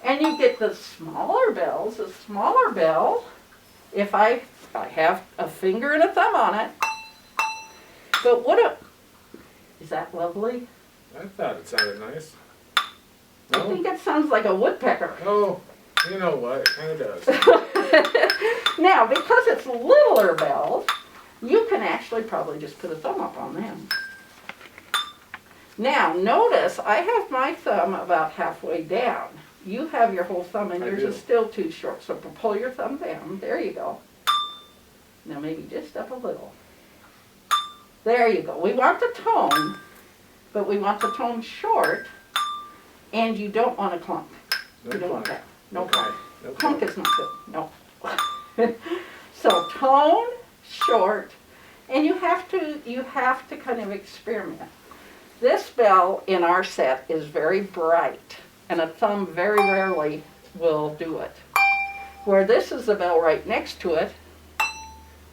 And you get the smaller bells. A smaller bell, if I have a finger and a thumb on it. But is that lovely? I thought it sounded nice. I think it sounds like a woodpecker. Oh, you know what? It kind of does. Now, because it's littler bells, You can actually probably just put a thumb up on them. Now, notice I have my thumb about halfway down. You have your whole thumb and yours is still too short. So pull your thumb down. There you go. Now maybe just up a little. There you go. We want the tone, but we want the tone short, and you don't want a clunk. No You don't want clunk. that. No Okay. clunk. No Clunk clunk. is not good. No. So tone, short, and you have to kind of experiment. This bell in our set is very bright, and a thumb very rarely will do it. Where this is the bell right next to it,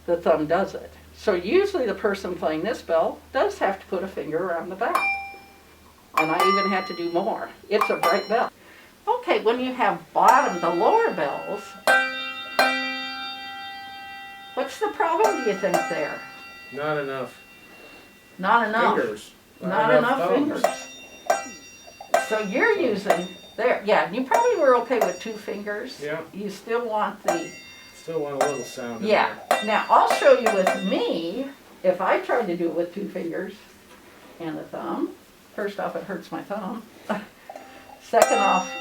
the thumb does it. So usually the person playing this bell does have to put a finger around the back. And I even had to do more. It's a bright bell. Okay, when you have the lower bells, what's the problem, do you think, there? Not enough Not enough. fingers. Not enough thumbs. fingers. So you're using, there, yeah, you probably were okay with 2 fingers. Yeah. You still want the, Still want a little sound in yeah. there. Now, I'll show you with me, if I tried to do it with 2 fingers and a thumb. First off, it hurts my thumb. Second off,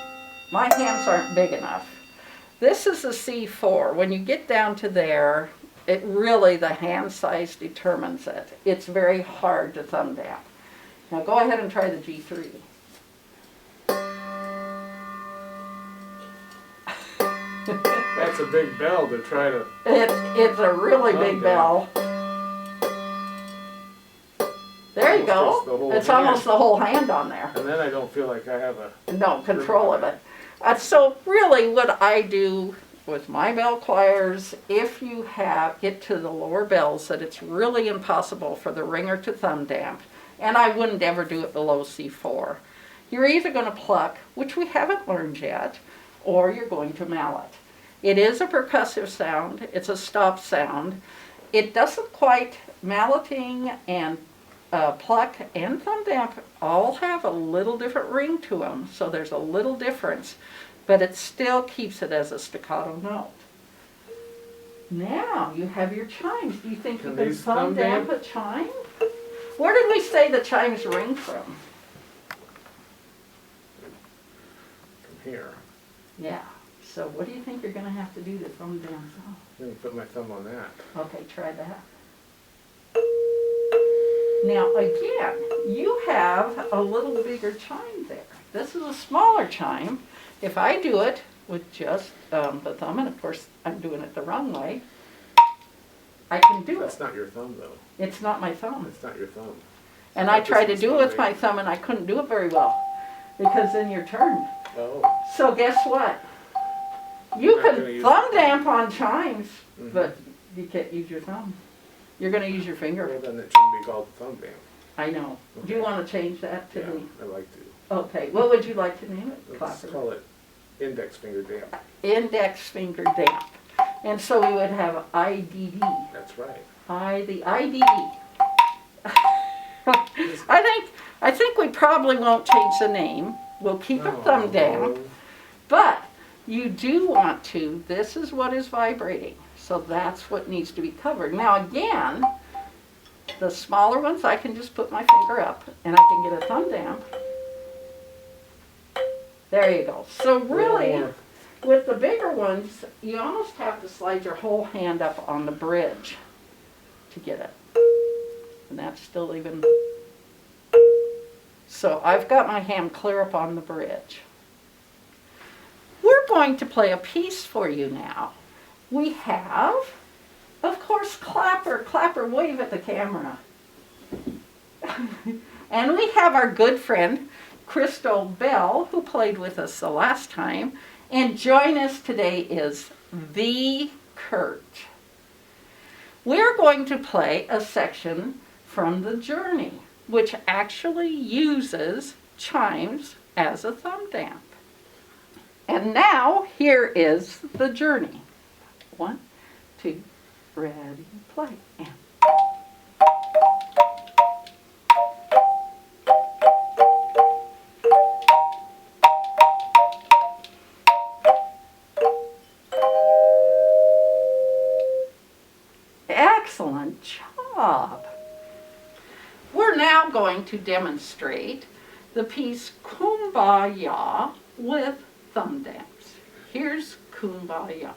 my hands aren't big enough. This is a C4. When you get down to there, it really, the hand size determines it. It's very hard to thumb down. Now go ahead and try the G3. That's a big bell to try to. It's a really Thumb big down. bell. There you Almost the go. whole It's hand. almost the whole hand on there. And then I don't feel like I have a. No control of it. So really what I do with my bell choirs, if you get to the lower bells that it's really impossible for the ringer to thumb damp, and I wouldn't ever do it below C4, you're either going to pluck, which we haven't learned yet, or you're going to mallet. It is a percussive sound. It's a stop sound. It doesn't quite, malleting and pluck and thumb damp all have a little different ring to them, so there's a little difference, but it still keeps it as a staccato note. Now you have your chimes. Do you think you Can can these thumb thumb damp damp? a chime? Where did we say the chimes ring from? From here. Yeah. So what do you think you're going to have to do to thumb damp those? Let me put my thumb on that. Okay, try that. Now again, you have a little bigger chime there. This is a smaller chime. If I do it with just the thumb, and of course I'm doing it the wrong way, I can do That's it. not your thumb though. It's not my thumb. That's not your thumb. And I This tried to is do it with thumb my big. thumb and I couldn't do it very well because then you're turned. Oh. So guess what? You I'm not can gonna use thumb the thumb. damp on chimes, Mhm. but you can't use your thumb. You're going to use your finger. Well, then it shouldn't be called thumb damp. I know. Do you Okay. want to change that to Yeah, the... I like to. Okay, what would you like to name it? Let's Clapper. call it index finger damp. Index finger damp. And so we would have IDD. That's right. The IDD. I think we probably won't change the name. We'll keep it thumb damp. But you do want to, this is what is vibrating. So that's what needs to be covered. Now again, the smaller ones I can just put my finger up and I can get a thumb damp. There you go. So really, more. with the bigger ones, you almost have to slide your whole hand up on the bridge to get it. And that's still even... So I've got my hand clear up on the bridge. We're going to play a piece for you now. We have, of course, Clapper. Clapper, wave at the camera. And we have our good friend, Crystal Bell, who played with us the last time. And join us today is the Kurt. We're going to play a section from The Journey, which actually uses chimes as a thumb damp. And now, here is The Journey. 1, 2, ready, play. And excellent job. job. We're now going to demonstrate the piece Kumbaya with thumb dance. Here's Kumbaya.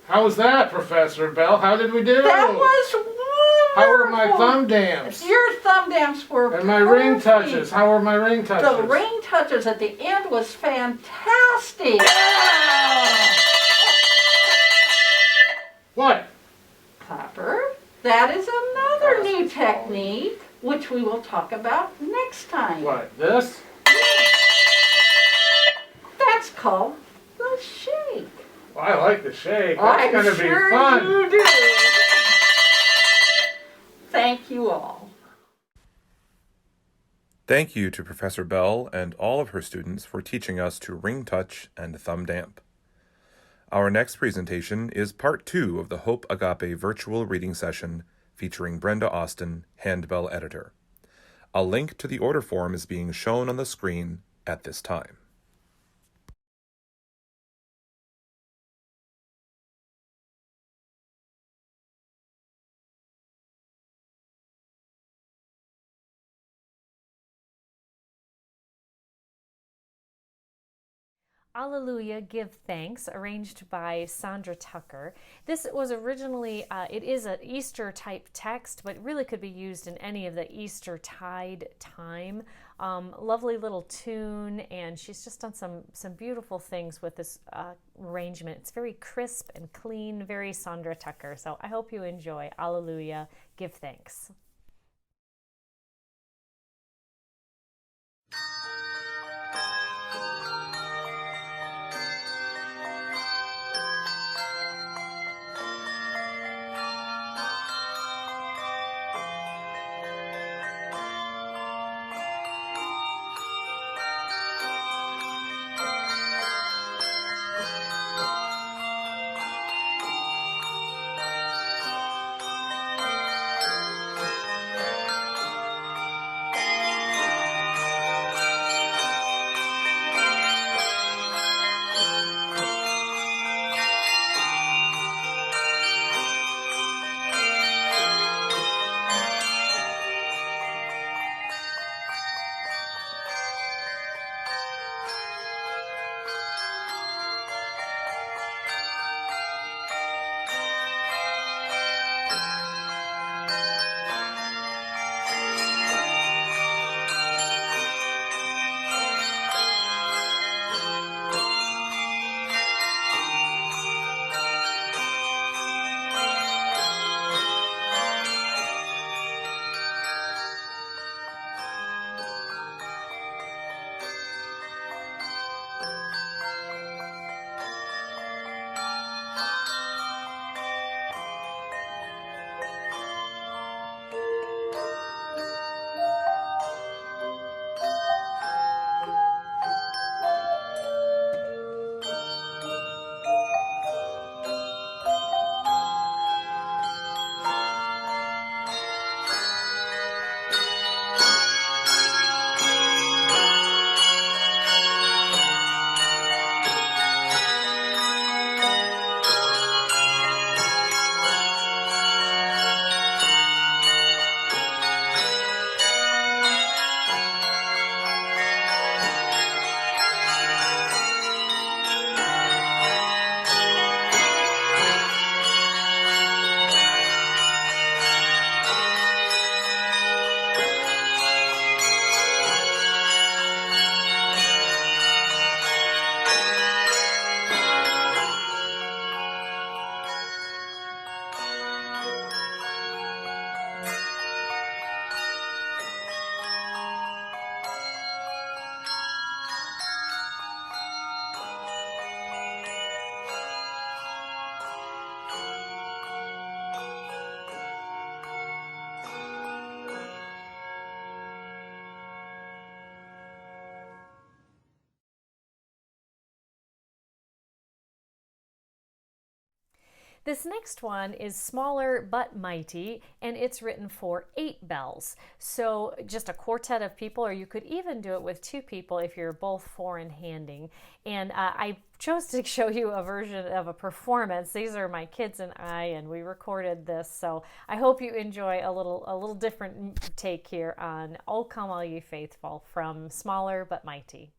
How was that, Professor Bell? How did we do? That was wonderful. How were my thumb damps? Your thumb damps were And my ring perfect. touches. How were my ring touches? The ring touches at the end was fantastic. What? Clapper, that is another new technique which we will talk about next time. What? This? That's called the shake. Well, I like the shake. That's going to be sure fun. You do. Thank you all. Thank you to Professor Bell and all of her students for teaching us to ring touch and thumb damp. Our next presentation is part 2 of the Hope Agape virtual reading session featuring Brenda Austin, handbell editor. A link to the order form is being shown on the screen at this time. Alleluia, Give Thanks, arranged by Sandra Tucker. This was originally, it is an Easter type text, but really could be used in any of the Easter tide time. Lovely little tune, and she's just done some beautiful things with this arrangement. It's very crisp and clean, very Sandra Tucker. So I hope you enjoy Alleluia, Give Thanks. This next one is smaller but mighty, and it's written for 8 bells. So just a quartet of people, or you could even do it with 2 people if you're both four-in-handing. And I chose to show you a version of a performance. These are my kids and I, and we recorded this. So I hope you enjoy a little different take here on "O Come All Ye Faithful" from Smaller but Mighty.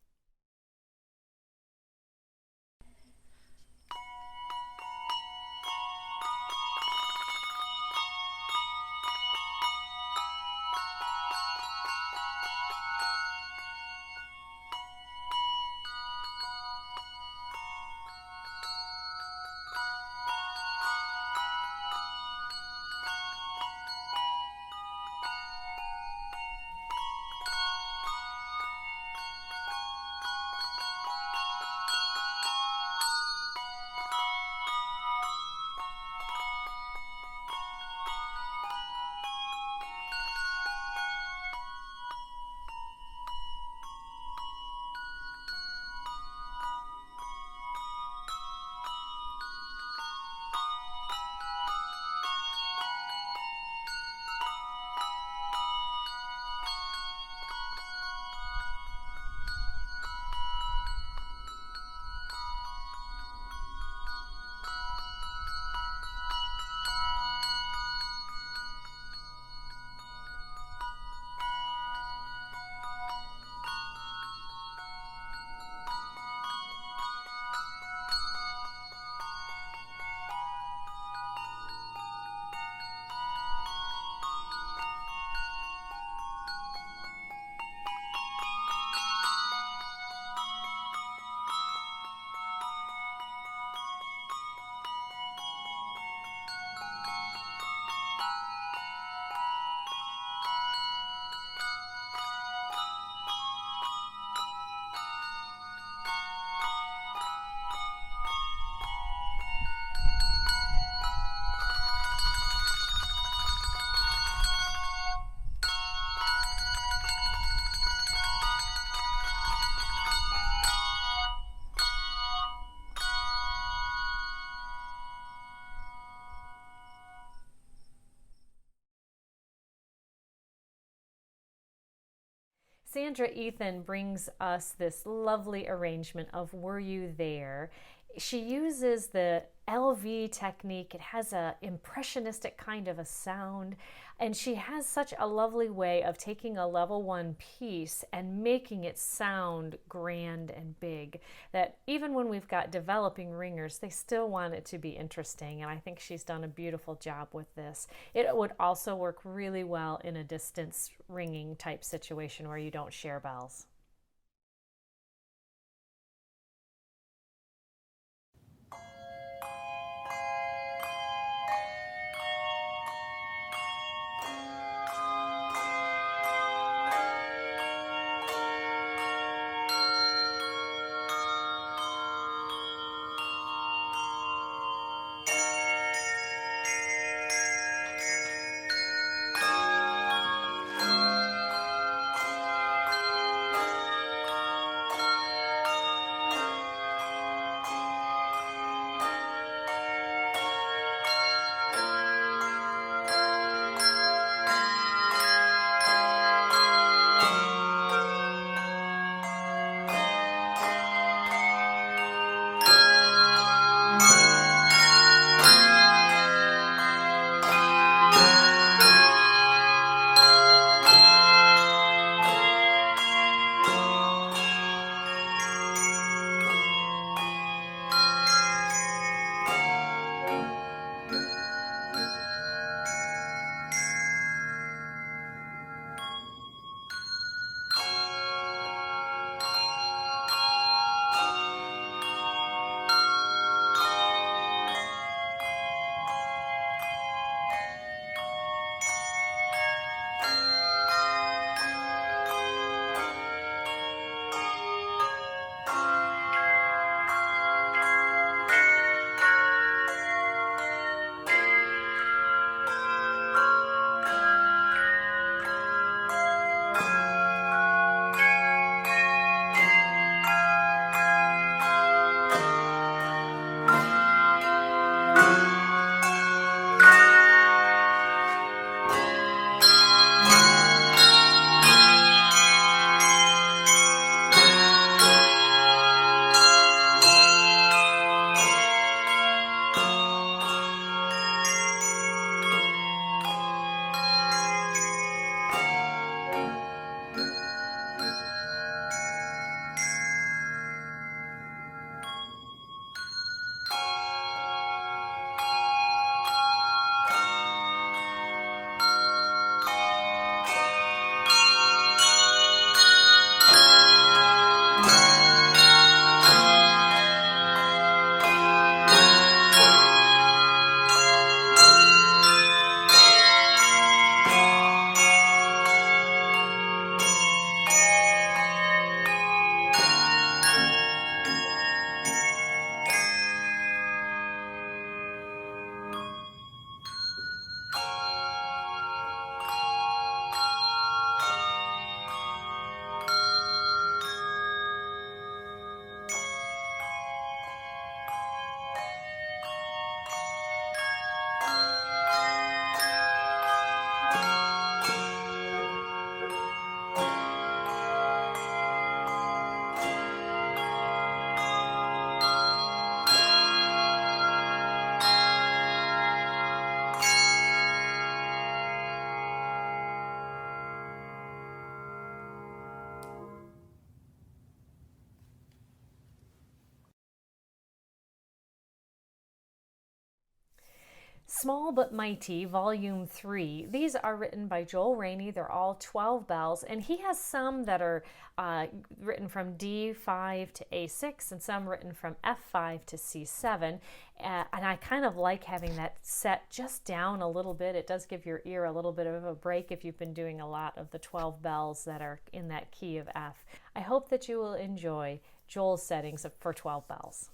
Sandra Ethan brings us this lovely arrangement of "Were You There?" She uses the LV technique. It has a impressionistic kind of a sound, and she has such a lovely way of taking a level 1 piece and making it sound grand and big that even when we've got developing ringers, they still want it to be interesting, and I think she's done a beautiful job with this. It would also work really well in a distance ringing type situation where you don't share bells. Small but Mighty, Volume 3. These are written by Joel Rainey. They're all 12 bells, and he has some that are written from D5 to A6 and some written from F5 to C7. And I kind of like having that set just down a little bit. It does give your ear a little bit of a break if you've been doing a lot of the 12 bells that are in that key of F. I hope that you will enjoy Joel's settings for 12 bells.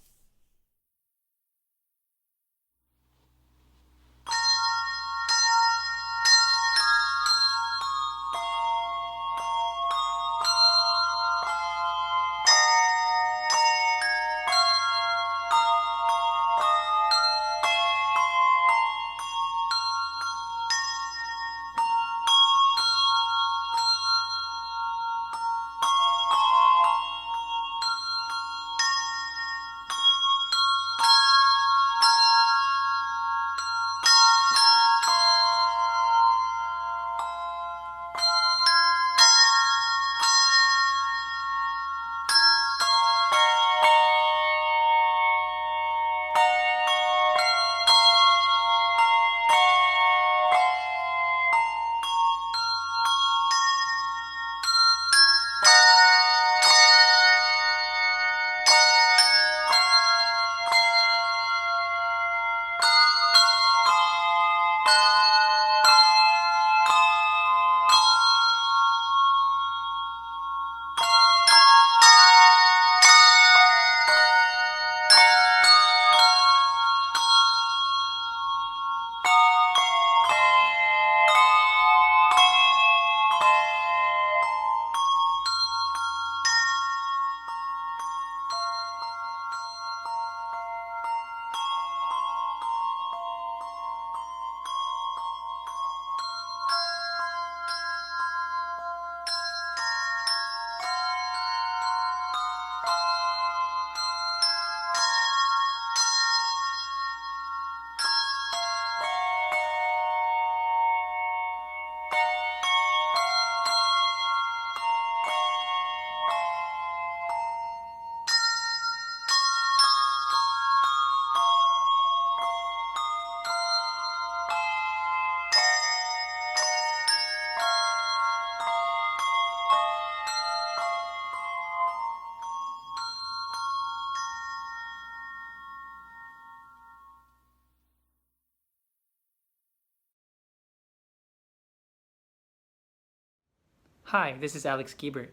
Hi, this is Alex Giebert.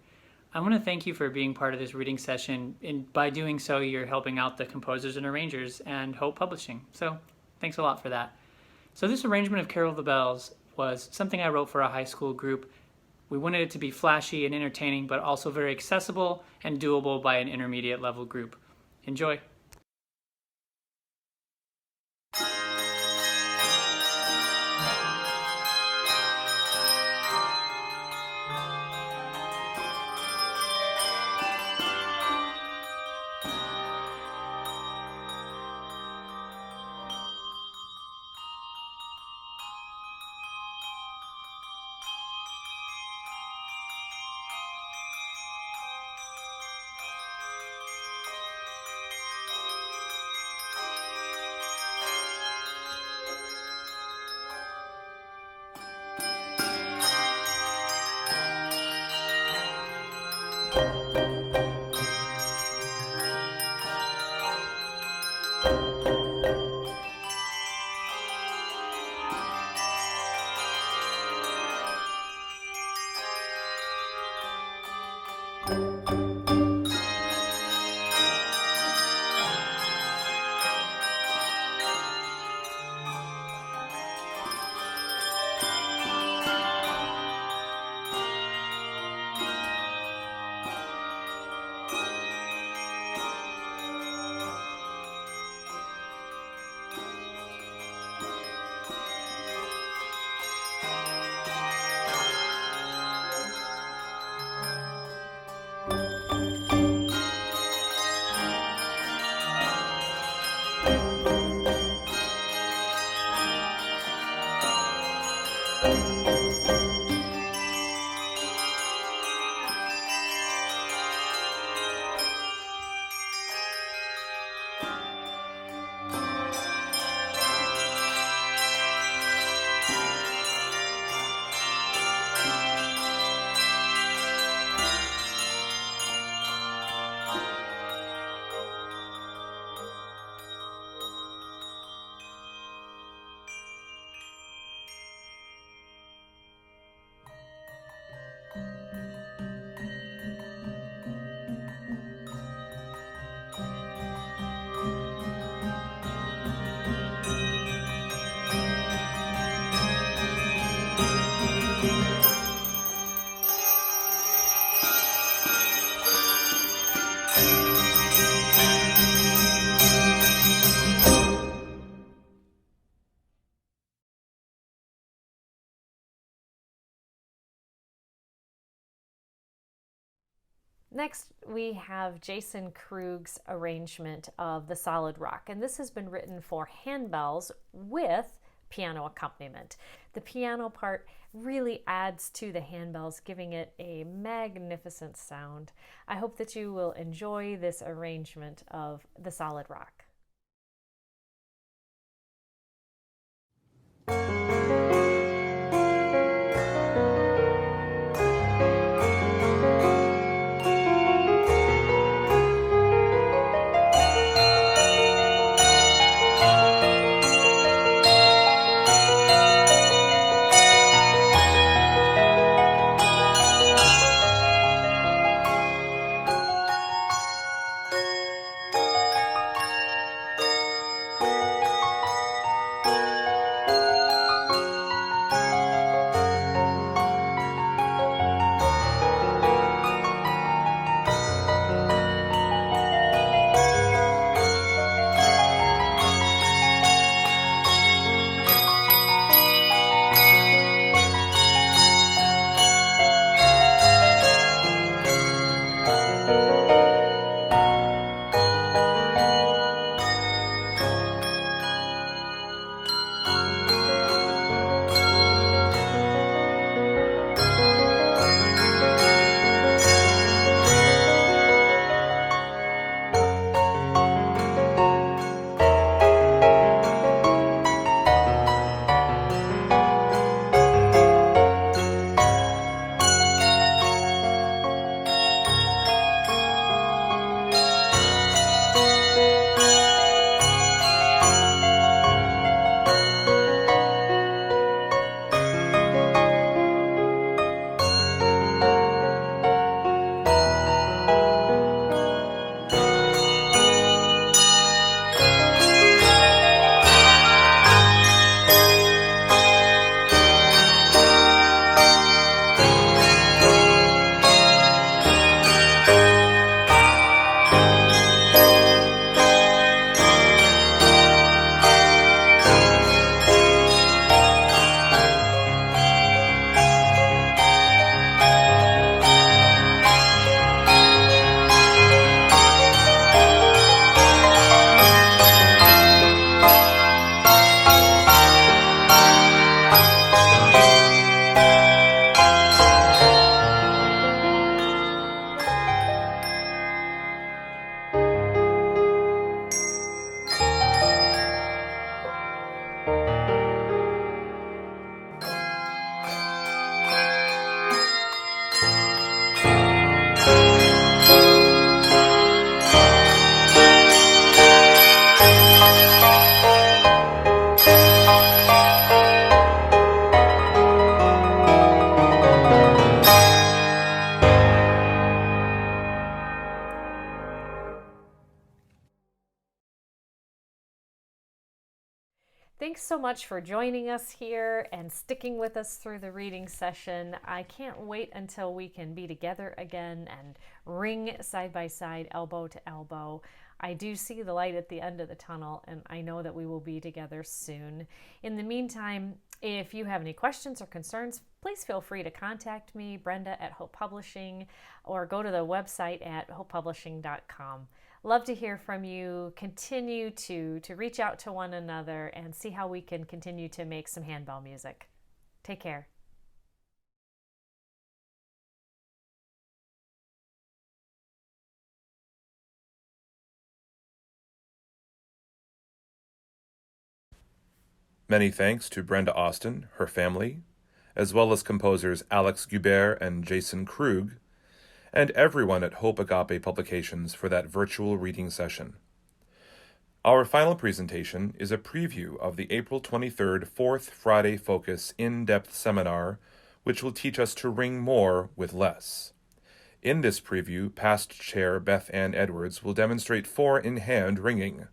I want to thank you for being part of this reading session, and by doing so, you're helping out the composers and arrangers and Hope Publishing. So thanks a lot for that. So this arrangement of Carol of the Bells was something I wrote for a high school group. We wanted it to be flashy and entertaining, but also very accessible and doable by an intermediate level group. Enjoy. Next, we have Jason Krug's arrangement of The Solid Rock, and this has been written for handbells with piano accompaniment. The piano part really adds to the handbells, giving it a magnificent sound. I hope that you will enjoy this arrangement of The Solid Rock. Thanks so much for joining us here and sticking with us through the reading session. I can't wait until we can be together again and ring side by side, elbow to elbow. I do see the light at the end of the tunnel, and I know that we will be together soon. In the meantime, if you have any questions or concerns, please feel free to contact me, Brenda at Hope Publishing, or go to the website at hopepublishing.com. Love to hear from you. Continue to reach out to one another and see how we can continue to make some handbell music. Take care. Many thanks to Brenda Austin, her family, as well as composers Alex Guibert and Jason Krug, and everyone at Hope Agape Publications for that virtual reading session. Our final presentation is a preview of the April 23rd Fourth Friday Focus in-depth seminar, which will teach us to ring more with less. In this preview, past chair Beth Ann Edwards will demonstrate four-in-hand ringing.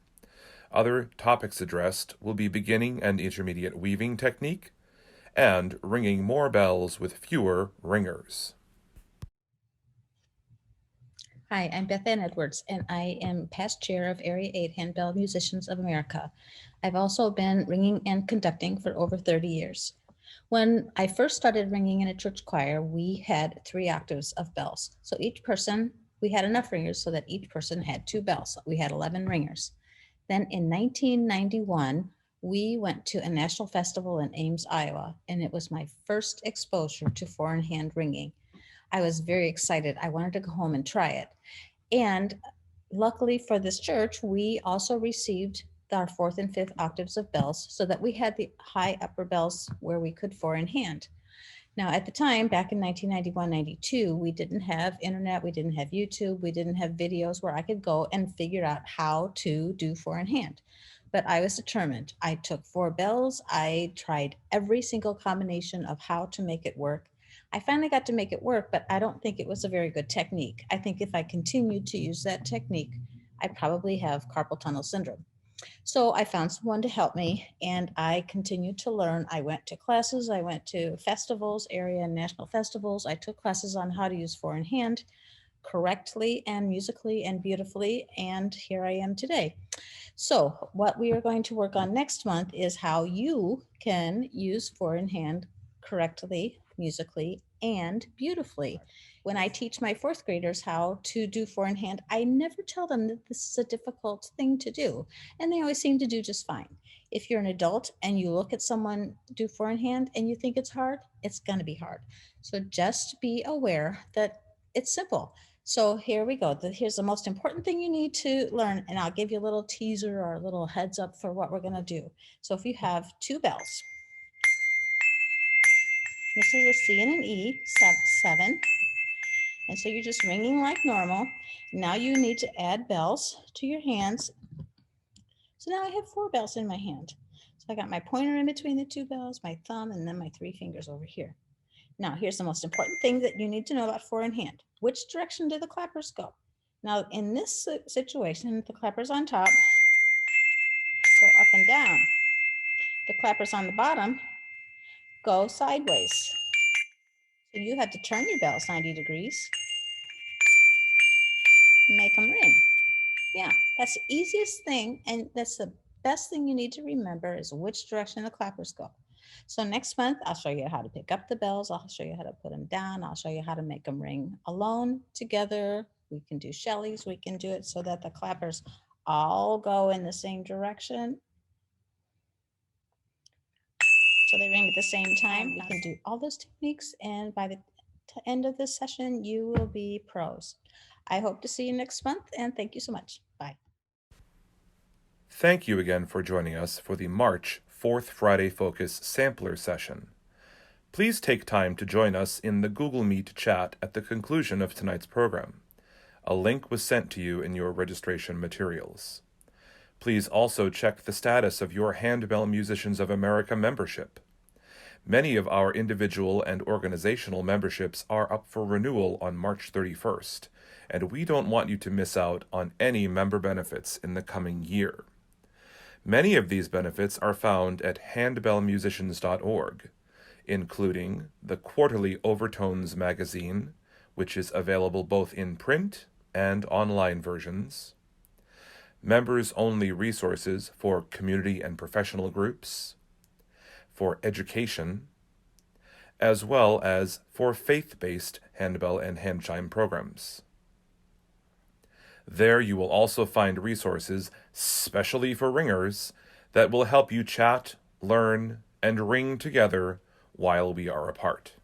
Other topics addressed will be beginning and intermediate weaving technique and ringing more bells with fewer ringers. Hi, I'm Beth Ann Edwards, and I am past chair of Area 8 Handbell Musicians of America. I've also been ringing and conducting for over 30 years. When I first started ringing in a church choir, we had 3 octaves of bells. So each person We had enough ringers so that each person had 2 bells. We had 11 ringers. Then in 1991, we went to a national festival in Ames, Iowa, and it was my first exposure to 4-in-hand ringing. I was very excited. I wanted to go home and try it. And luckily for this church, we also received our 4th and 5th octaves of bells so that we had the high upper bells where we could 4-in-hand. Now, at the time, back in 1991, 92, we didn't have internet, we didn't have YouTube, we didn't have videos where I could go and figure out how to do 4-in-hand. But I was determined. I took 4 bells. I tried every single combination of how to make it work. I finally got to make it work, but I don't think it was a very good technique. I think if I continued to use that technique, I'd probably have carpal tunnel syndrome. So I found someone to help me and I continued to learn. I went to classes, I went to festivals, area and national festivals. I took classes on how to use 4-in-hand correctly and musically and beautifully. And here I am today. So what we are going to work on next month is how you can use 4-in-hand correctly, musically, and beautifully. When I teach my 4th graders how to do 4-in-hand, I never tell them that this is a difficult thing to do. And they always seem to do just fine. If you're an adult and you look at someone do 4-in-hand and you think it's hard, it's going to be hard. So just be aware that it's simple. So here we go. Here's the most important thing you need to learn, and I'll give you a little teaser or a little heads up for what we're going to do. So if you have 2 bells, this is a C and an E, 7. And so you're just ringing like normal. Now you need to add bells to your hands. So now I have 4 bells in my hand. So I got my pointer in between the 2 bells, my thumb, and then my 3 fingers over here. Now here's the most important thing that you need to know about 4-in-hand. Which direction do the clappers go? Now in this situation, the clappers on top go up and down. The clappers on the bottom go sideways. So you have to turn your bells 90 degrees, make them ring. Yeah, that's the easiest thing, and that's the best thing you need to remember is which direction the clappers go. So next month, I'll show you how to pick up the bells. I'll show you how to put them down. I'll show you how to make them ring alone, together. We can do Shelleys. We can do it so that the clappers all go in the same direction. So they ring at the same time. We can do all those techniques, and by the end of this session, you will be pros. I hope to see you next month, and thank you so much. Bye. Thank you again for joining us for the March 4th Friday Focus Sampler Session. Please take time to join us in the Google Meet chat at the conclusion of tonight's program. A link was sent to you in your registration materials. Please also check the status of your Handbell Musicians of America membership. Many of our individual and organizational memberships are up for renewal on March 31st, and we don't want you to miss out on any member benefits in the coming year. Many of these benefits are found at handbellmusicians.org, including the quarterly Overtones magazine, which is available both in print and online versions, members-only resources for community and professional groups, for education, as well as for faith-based handbell and hand chime programs. There you will also find resources specially for ringers that will help you chat, learn, and ring together while we are apart.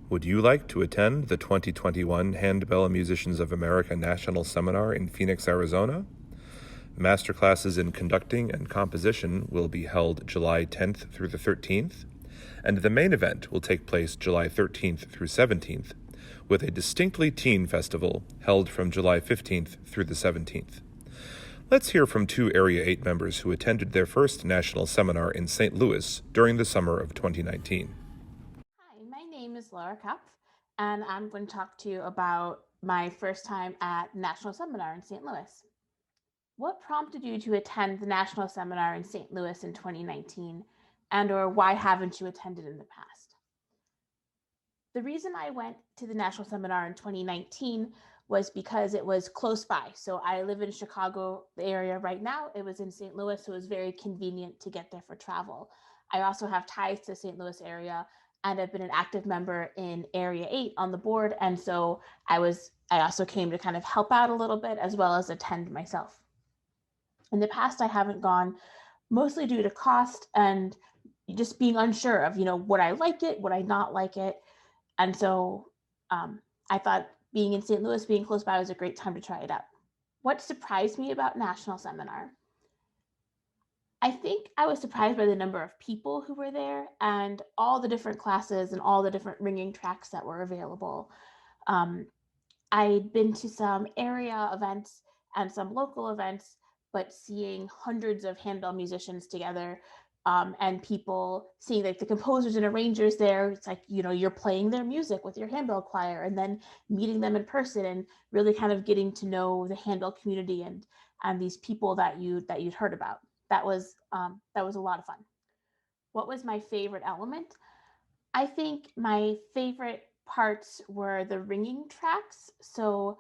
Would you like to attend the 2021 Handbell Musicians of America National Seminar in Phoenix, Arizona? Masterclasses in conducting and composition will be held July 10th through the 13th, and the main event will take place July 13th through 17th, with a distinctly teen festival held from July 15th through the 17th. Let's hear from 2 Area 8 members who attended their first national seminar in St. Louis during the summer of 2019. Hi, my name is Laura Cup, and I'm going to talk to you about my first time at National Seminar in St. Louis. What prompted you to attend the National Seminar in St. Louis in 2019, and/or why haven't you attended in the past? The reason I went to the National Seminar in 2019 was because it was close by. So I live in Chicago, the area right now. It was in St. Louis, so it was very convenient to get there for travel. I also have ties to the St. Louis area, and I've been an active member in Area 8 on the board. And so I also came to kind of help out a little bit as well as attend myself. In the past, I haven't gone, mostly due to cost and just being unsure of, would I like it, would I not like it? And so I thought being in St. Louis, being close by, was a great time to try it out. What surprised me about National Seminar? I think I was surprised by the number of people who were there and all the different classes and all the different ringing tracks that were available. I'd been to some area events and some local events, but seeing hundreds of handbell musicians together and people seeing like the composers and arrangers there, it's like, you're playing their music with your handbell choir, and then meeting them in person and really kind of getting to know the handbell community and these people that you'd heard about. That was a lot of fun. What was my favorite element? I think my favorite parts were the ringing tracks. So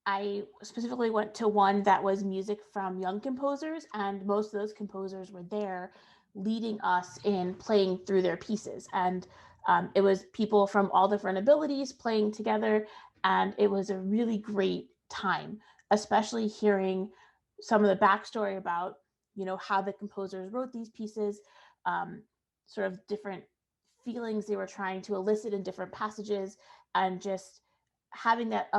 I specifically went to one that was music from young composers, and most of those composers were there leading us in playing through their pieces. And it was people from all different abilities playing together, and it was a really great time, especially hearing some of the backstory about, how the composers wrote these pieces, sort of different feelings they were trying to elicit in different passages, and just having that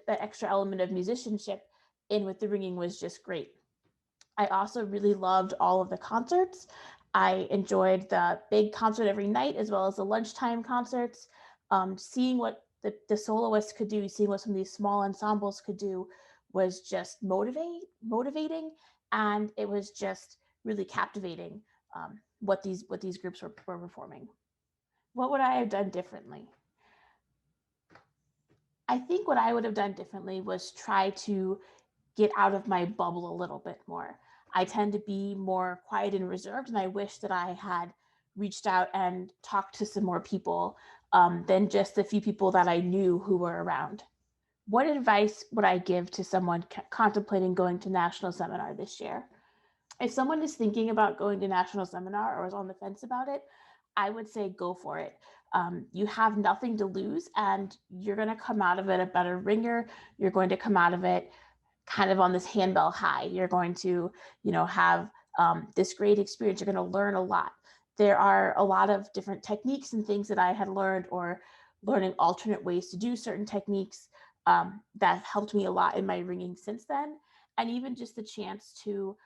extra element of musicianship in with the ringing was just great. I also really loved all of the concerts. I enjoyed the big concert every night as well as the lunchtime concerts. Seeing what the soloists could do, seeing what some of these small ensembles could do was just motivating, and it was just really captivating what these groups were performing. What would I have done differently? I think what I would have done differently was try to get out of my bubble a little bit more. I tend to be more quiet and reserved, and I wish that I had reached out and talked to some more people than just the few people that I knew who were around. What advice would I give to someone contemplating going to National Seminar this year? If someone is thinking about going to National Seminar or is on the fence about it, I would say go for it. You have nothing to lose, and you're going to come out of it a better ringer. You're going to come out of it kind of on this handbell high. You're going to, have this great experience. You're going to learn a lot. There are a lot of different techniques and things that I had learned, or learning alternate ways to do certain techniques that helped me a lot in my ringing since then. And even just the chance to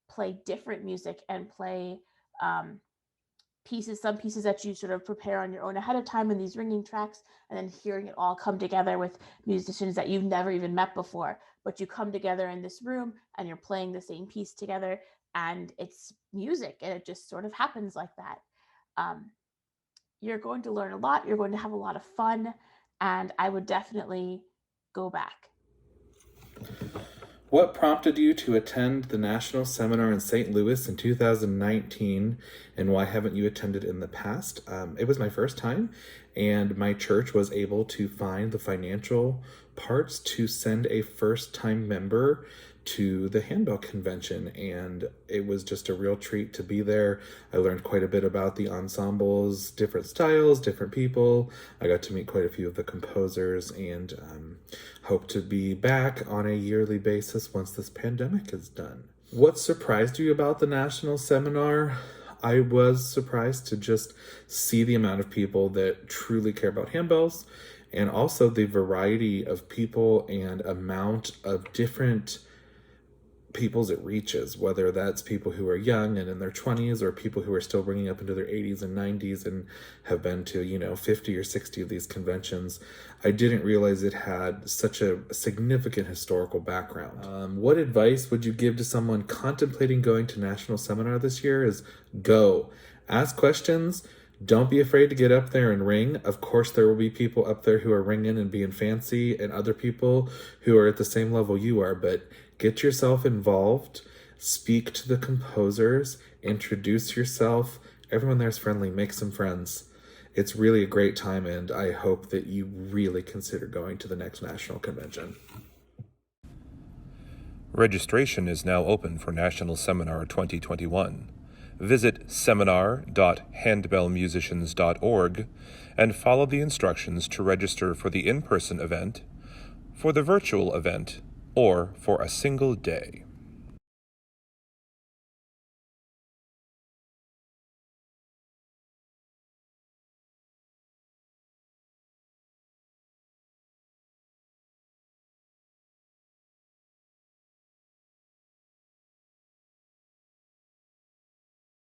play different music and play some pieces that you sort of prepare on your own ahead of time in these ringing tracks, and then hearing it all come together with musicians that you've never even met before, but you come together in this room and you're playing the same piece together, and it's music, and it just sort of happens like that. You're going to learn a lot, you're going to have a lot of fun, and I would definitely go back. What prompted you to attend the National Seminar in St. Louis in 2019, and why haven't you attended in the past? It was my first time, and my church was able to find the financial parts to send a first-time member to the handbell convention, and it was just a real treat to be there. I learned quite a bit about the ensembles, different styles, different people. I got to meet quite a few of the composers, and hope to be back on a yearly basis once this pandemic is done. What surprised you about the National Seminar? I was surprised to just see the amount of people that truly care about handbells, and also the variety of people and amount of different peoples it reaches, whether that's people who are young and in their 20s, or people who are still bringing up into their 80s and 90s and have been to 50 or 60 of these conventions. I didn't realize it had such a significant historical background. What advice would you give to someone contemplating going to National Seminar this year? Is go. Ask questions. Don't be afraid to get up there and ring. Of course, there will be people up there who are ringing and being fancy, and other people who are at the same level you are, but get yourself involved, speak to the composers, introduce yourself. Everyone there is friendly, make some friends. It's really a great time, and I hope that you really consider going to the next national convention. Registration is now open for National Seminar 2021. Visit seminar.handbellmusicians.org and follow the instructions to register for the in-person event, for the virtual event, or for a single day.